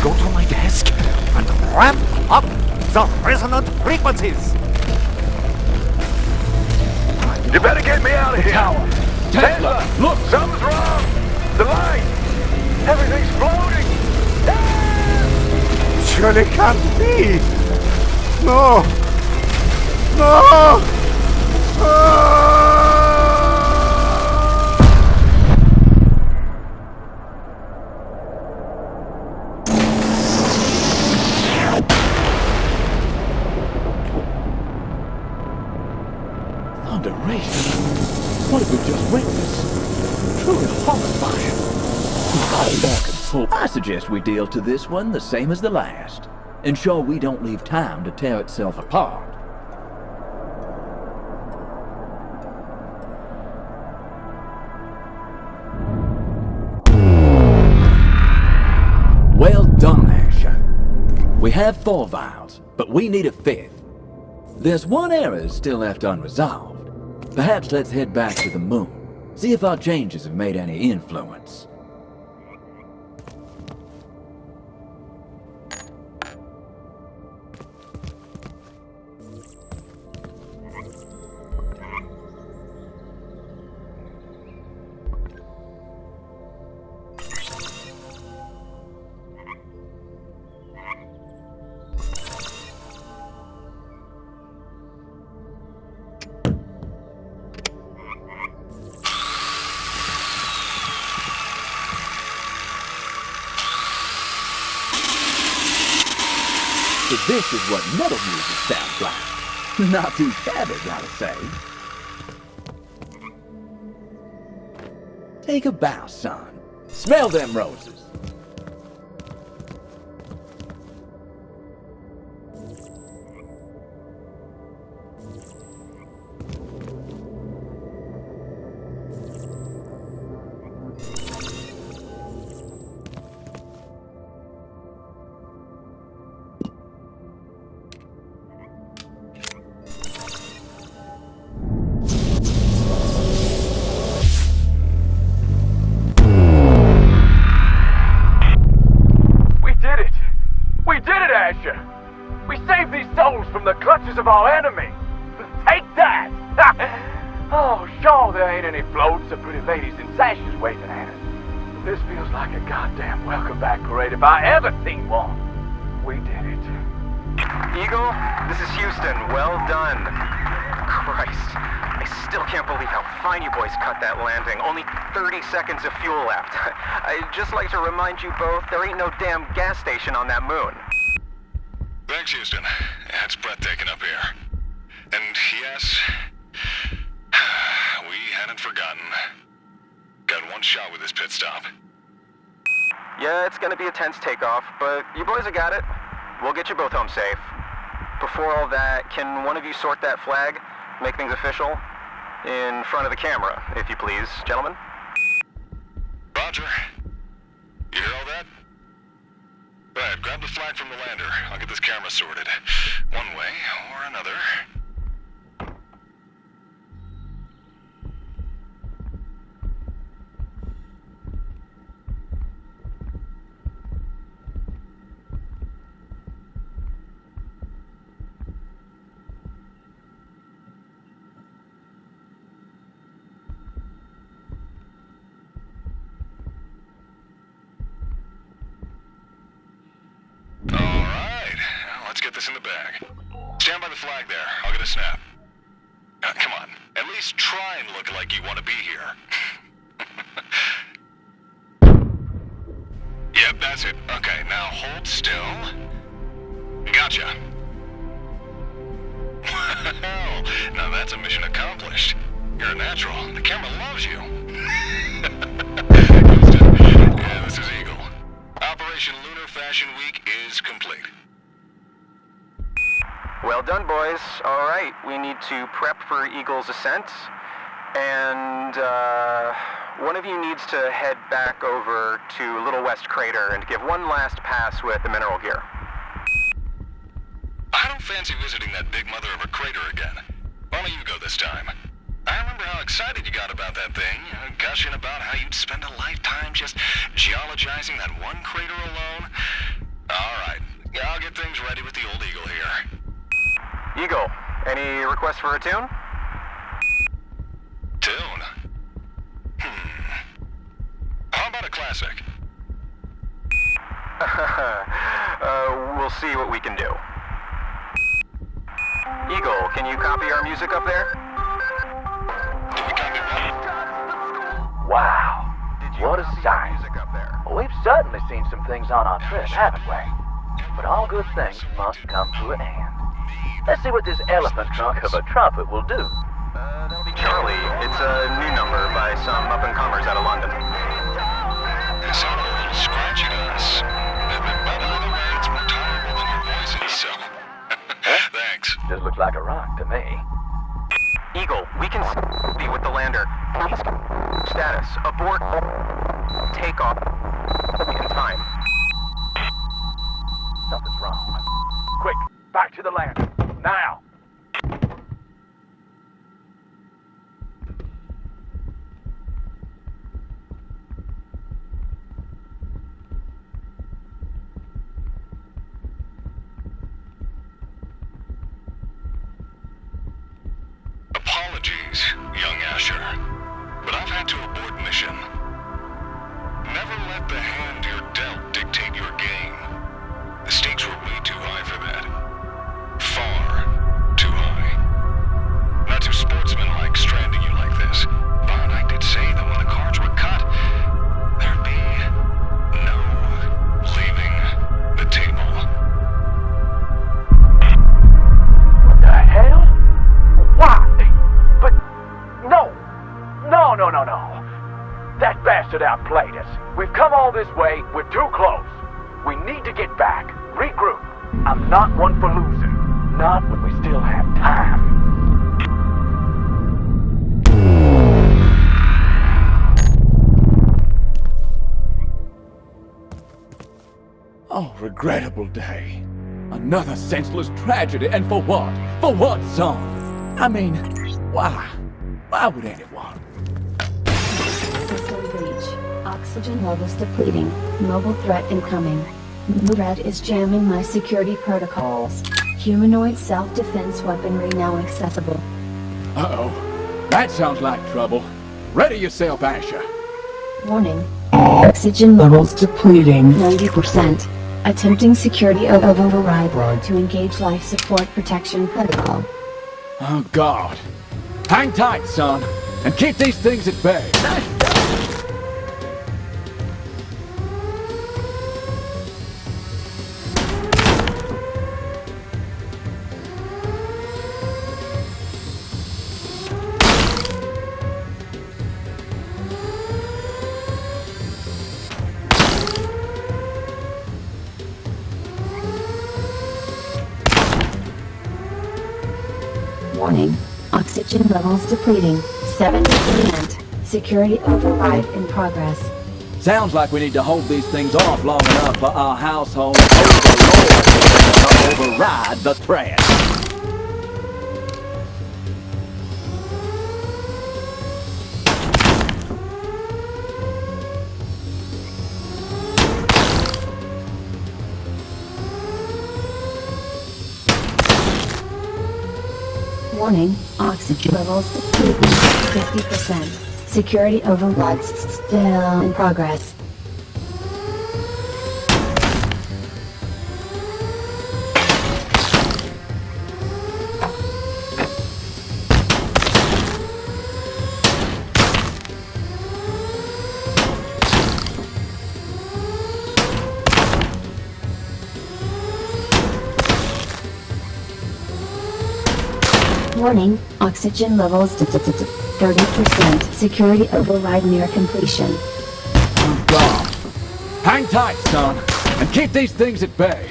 go to my desk and ramp up the resonant frequencies. You better get me out of here. Tower. Tesla, look. Something's wrong. The light. Everything's floating. Surely can't be. No. No. Thunderation. What have we just witnessed? Truly horrifying. I suggest we deal to this one the same as the last. Ensure we don't leave time to tear itself apart. Well done, Asher. We have 4 vials, but we need a 5th. There's one error still left unresolved. Perhaps let's head back to the moon, see if our changes have made any influence. This is what metal music sounds like. Not too shabby, gotta say. Take a bow, son. Smell them roses. The clutches of our enemy. Take that! Oh, sure, there ain't any floats or pretty ladies in sashes waving at us. This feels like a goddamn welcome back parade if I ever seen one. We did it. Eagle, this is Houston. Well done. Christ, I still can't believe how fine you boys cut that landing. Only 30 seconds of fuel left. I'd just like to remind you both, there ain't no damn gas station on that moon. Thanks, Houston. Yeah, it's breathtaking up here. And yes, we hadn't forgotten. Got one shot with this pit stop. Yeah, it's gonna be a tense takeoff, but you boys have got it. We'll get you both home safe. Before all that, can one of you sort that flag? Make things official? In front of the camera, if you please, gentlemen. Roger. You hear all that? Go ahead, grab the flag from the lander. I'll get this camera sorted. One way or another. This in the bag. Stand by the flag there. I'll get a snap. Come on. At least try and look like you want to be here. Yep, that's it. Okay, now hold still. Gotcha. Well, now that's a mission accomplished. You're a natural. The camera loves you. Yeah, this is Eagle. Operation Lunar Fashion Week is complete. Well done, boys. All right, we need to prep for Eagle's ascent. And, one of you needs to head back over to Little West Crater and give one last pass with the mineral gear. I don't fancy visiting that big mother of a crater again. Why don't you go this time? I remember how excited you got about that thing, gushing about how you'd spend a lifetime just geologizing that one crater alone. All right, I'll get things ready with the old Eagle here. Eagle, any requests for a tune? Tune? How about a classic? We'll see what we can do. Eagle, can you copy our music up there? Wow, what a sight. We've certainly seen some things on our trip, haven't we? But all good things must come to an end. Let's see what this elephant trunk of a trumpet will do. That'll be Charlie. It's a new number by some up-and-comers out of London. It sounded a little scratchy to us. But either way, it's more tolerable than your voices, so... Thanks. Just looks like a rock to me. Eagle, we can be with the lander. Status, abort, takeoff, in time. Something's wrong. Quick, back to the lander. Now! Apologies, young Asher, but I've had to abort mission. Never let the hand you're dealt dictate your game. The stakes were way too high for that. Far too high. Not too sportsmanlike stranding you like this, but I did say that when the cards were cut, there'd be no leaving the table. all this way, we're too close. We need to get back, regroup. I'm not one for losing. Not when we still have time. Oh, regrettable day. Another senseless tragedy, and for what? For what, son? I mean, why? Why would anyone? System breach. Oxygen levels depleting. Mobile threat incoming. Red is jamming my security protocols. Humanoid self-defense weaponry now accessible. Uh-oh. That sounds like trouble. Ready yourself, Asher. Warning. Oxygen levels depleting. 90%. Attempting security override to engage life support protection protocol. Oh, God. Hang tight, son, and keep these things at bay. Warning. Oxygen levels depleting. 70%. Security override in progress. Sounds like we need to hold these things off long enough for our household overlord to override the threat. Warning. Oxygen levels depleting. 50%. Security overrides still in progress. Warning, oxygen levels 30%. Security override near completion. Oh, God. Hang tight, son, and keep these things at bay.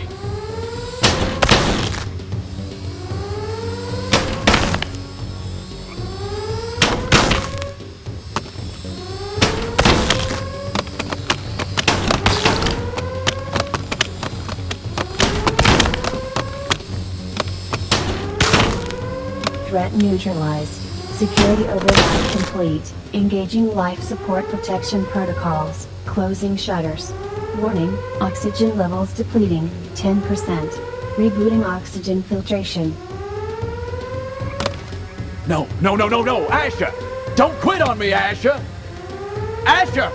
Threat neutralized. Security override complete. Engaging life support protection protocols. Closing shutters. Warning, oxygen levels depleting. 10%. Rebooting oxygen filtration. No, Asher! Don't quit on me, Asher! Asher!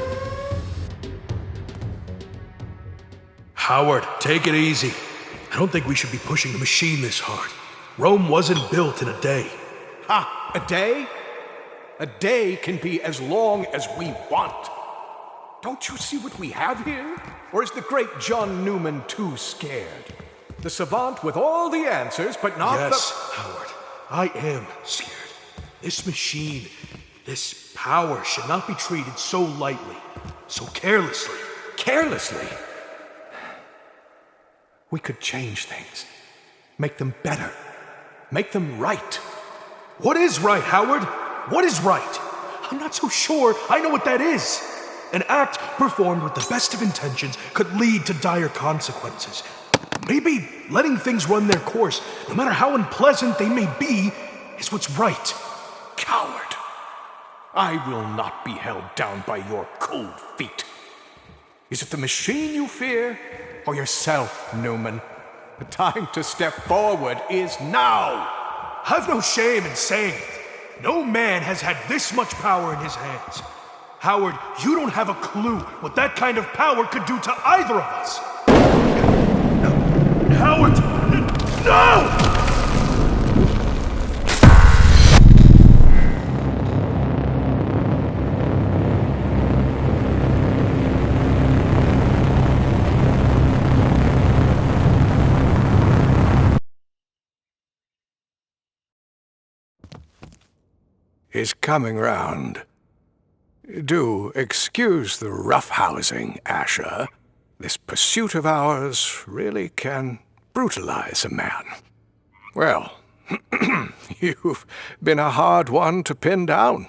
Howard, take it easy. I don't think we should be pushing the machine this hard. Rome wasn't built in a day. Ha! A day? A day can be as long as we want. Don't you see what we have here? Or is the great John Newman too scared? The savant with all the answers, but not Yes, Howard, I am scared. This machine, this power should not be treated so lightly, so carelessly. Carelessly? We could change things. Make them better. Make them right. What is right, Howard? What is right? I'm not so sure I know what that is. An act performed with the best of intentions could lead to dire consequences. Maybe letting things run their course, no matter how unpleasant they may be, is what's right. Coward. I will not be held down by your cold feet. Is it the machine you fear, or yourself, Newman? The time to step forward is now! I've no shame in saying it. No man has had this much power in his hands. Howard, you don't have a clue what that kind of power could do to either of us. Howard! No! Is coming round. Do excuse the roughhousing, Asher. This pursuit of ours really can brutalize a man. Well, you've been a hard one to pin down.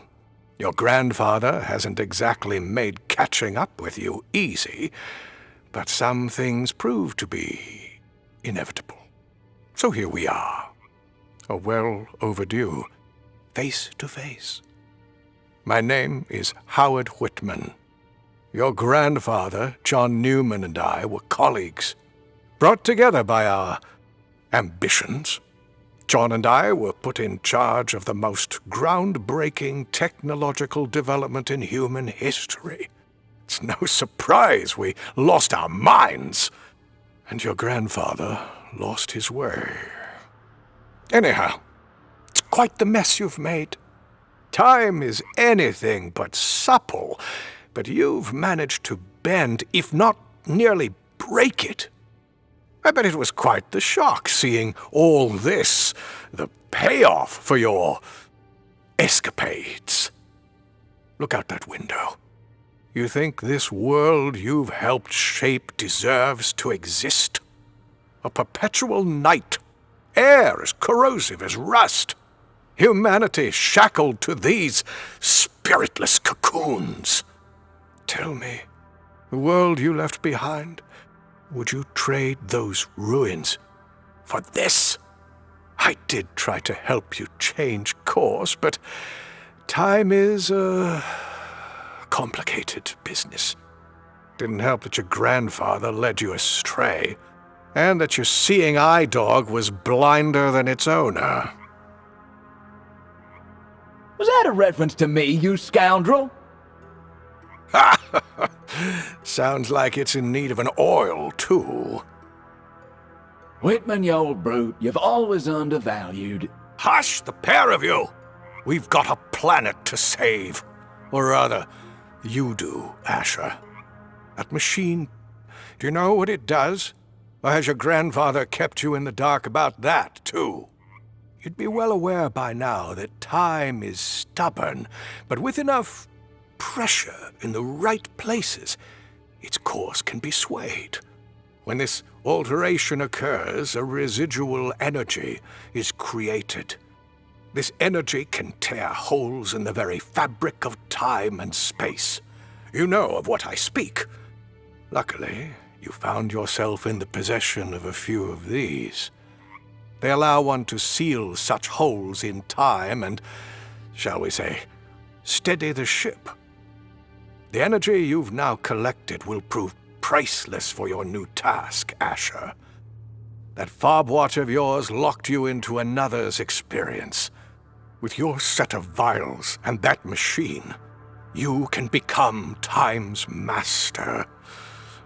Your grandfather hasn't exactly made catching up with you easy, but some things prove to be inevitable. So here we are, a well overdue face-to-face. My name is Howard Whitman. Your grandfather, John Newman, and I were colleagues, brought together by our ambitions. John and I were put in charge of the most groundbreaking technological development in human history. It's no surprise we lost our minds, and your grandfather lost his way. Anyhow, it's quite the mess you've made. Time is anything but supple, but you've managed to bend, if not nearly break it. I bet it was quite the shock seeing all this, the payoff for your escapades. Look out that window. You think this world you've helped shape deserves to exist? A perpetual night, air as corrosive as rust, humanity shackled to these spiritless cocoons. Tell me, the world you left behind, would you trade those ruins for this? I did try to help you change course, but time is a complicated business. Didn't help that your grandfather led you astray, and that your seeing eye dog was blinder than its owner. Was that a reference to me, you scoundrel? Sounds like it's in need of an oil, too. Whitman, you old brute, you've always undervalued. Hush, the pair of you! We've got a planet to save. Or rather, you do, Asher. That machine, do you know what it does? Or has your grandfather kept you in the dark about that, too? You'd be well aware by now that time is stubborn, but with enough pressure in the right places, its course can be swayed. When this alteration occurs, a residual energy is created. This energy can tear holes in the very fabric of time and space. You know of what I speak. Luckily, you found yourself in the possession of a few of these. They allow one to seal such holes in time and, shall we say, steady the ship. The energy you've now collected will prove priceless for your new task, Asher. That fob watch of yours locked you into another's experience. With your set of vials and that machine, you can become time's master.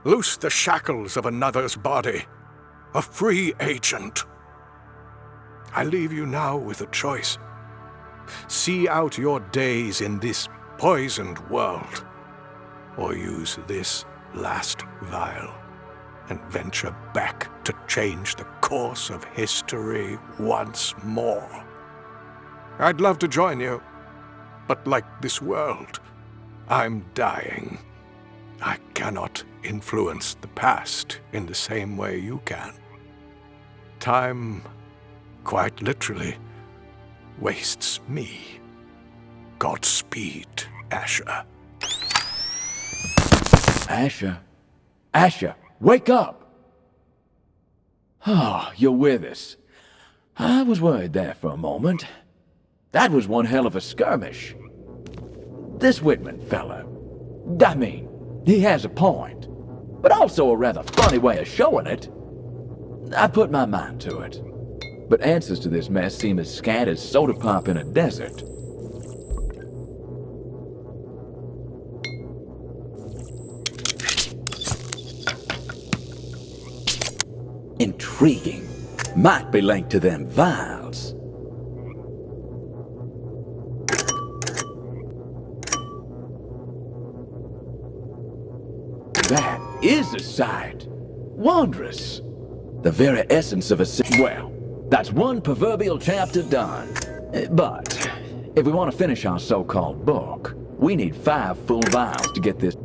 Loose the shackles of another's body. A free agent. I leave you now with a choice. See out your days in this poisoned world, or use this last vial and venture back to change the course of history once more. I'd love to join you, but like this world, I'm dying. I cannot influence the past in the same way you can. Time, quite literally, wastes me. Godspeed, Asher. Asher? Asher, wake up! Oh, you're with us. I was worried there for a moment. That was one hell of a skirmish. This Whitman fella, I mean, he has a point, but also a rather funny way of showing it. I put my mind to it, but answers to this mess seem as scant as soda pop in a desert. Intriguing. Might be linked to them vials. That is a sight. Wondrous. The very essence of a well, that's one proverbial chapter done. But if we want to finish our so-called book, We need 5 full vials to get this.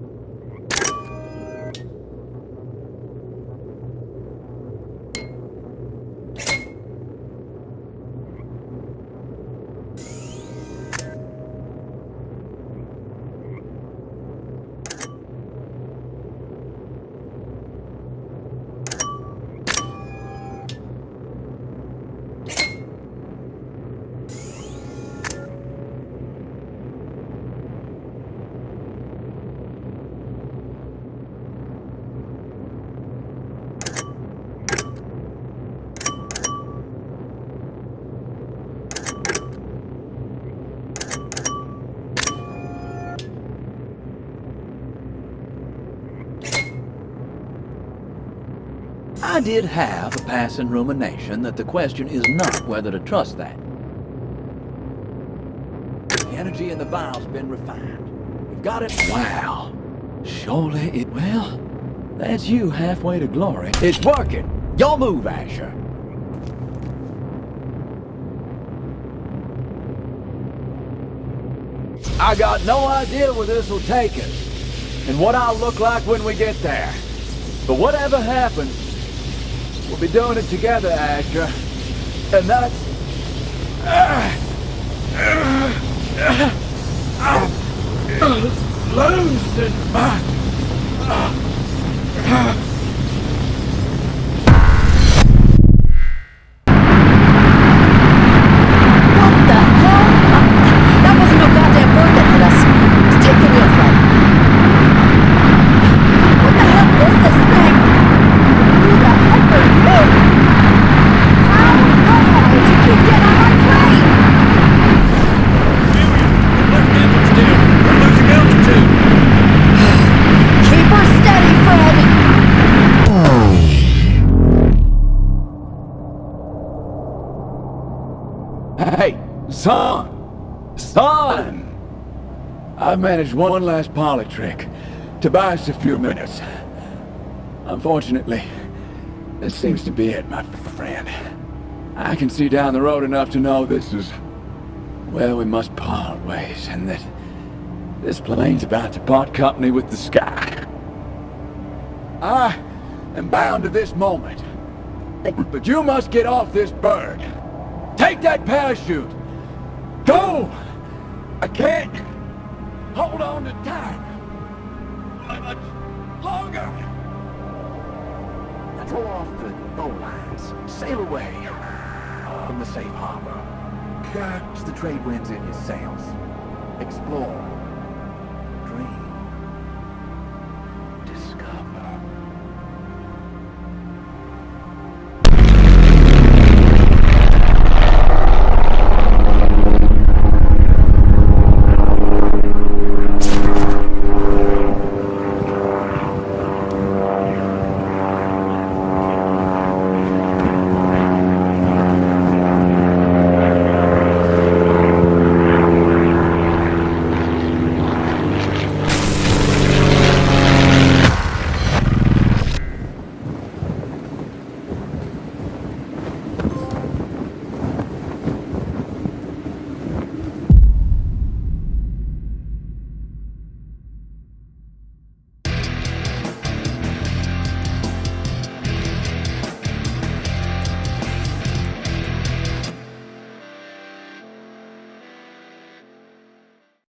I did have a passing rumination that the question is not whether to trust that. The energy in the vial's been refined. We've got it. Wow. Surely it... Well, that's you halfway to glory. It's working. Your move, Asher. I got no idea where this will take us, and what I'll look like when we get there. But whatever happens, we'll be doing it together, Asher. And that's... losing my... Hey, son! I've managed one last parlor trick to buy us a few minutes. Unfortunately, this seems to be it, my friend. I can see down the road enough to know this is where we must part ways, and that this plane's about to part company with the sky. I am bound to this moment, but you must get off this bird. Take that parachute! Go! I can't hold on to time much longer! Now throw off the bowlines. Sail away from the safe harbor. Catch the trade winds in your sails. Explore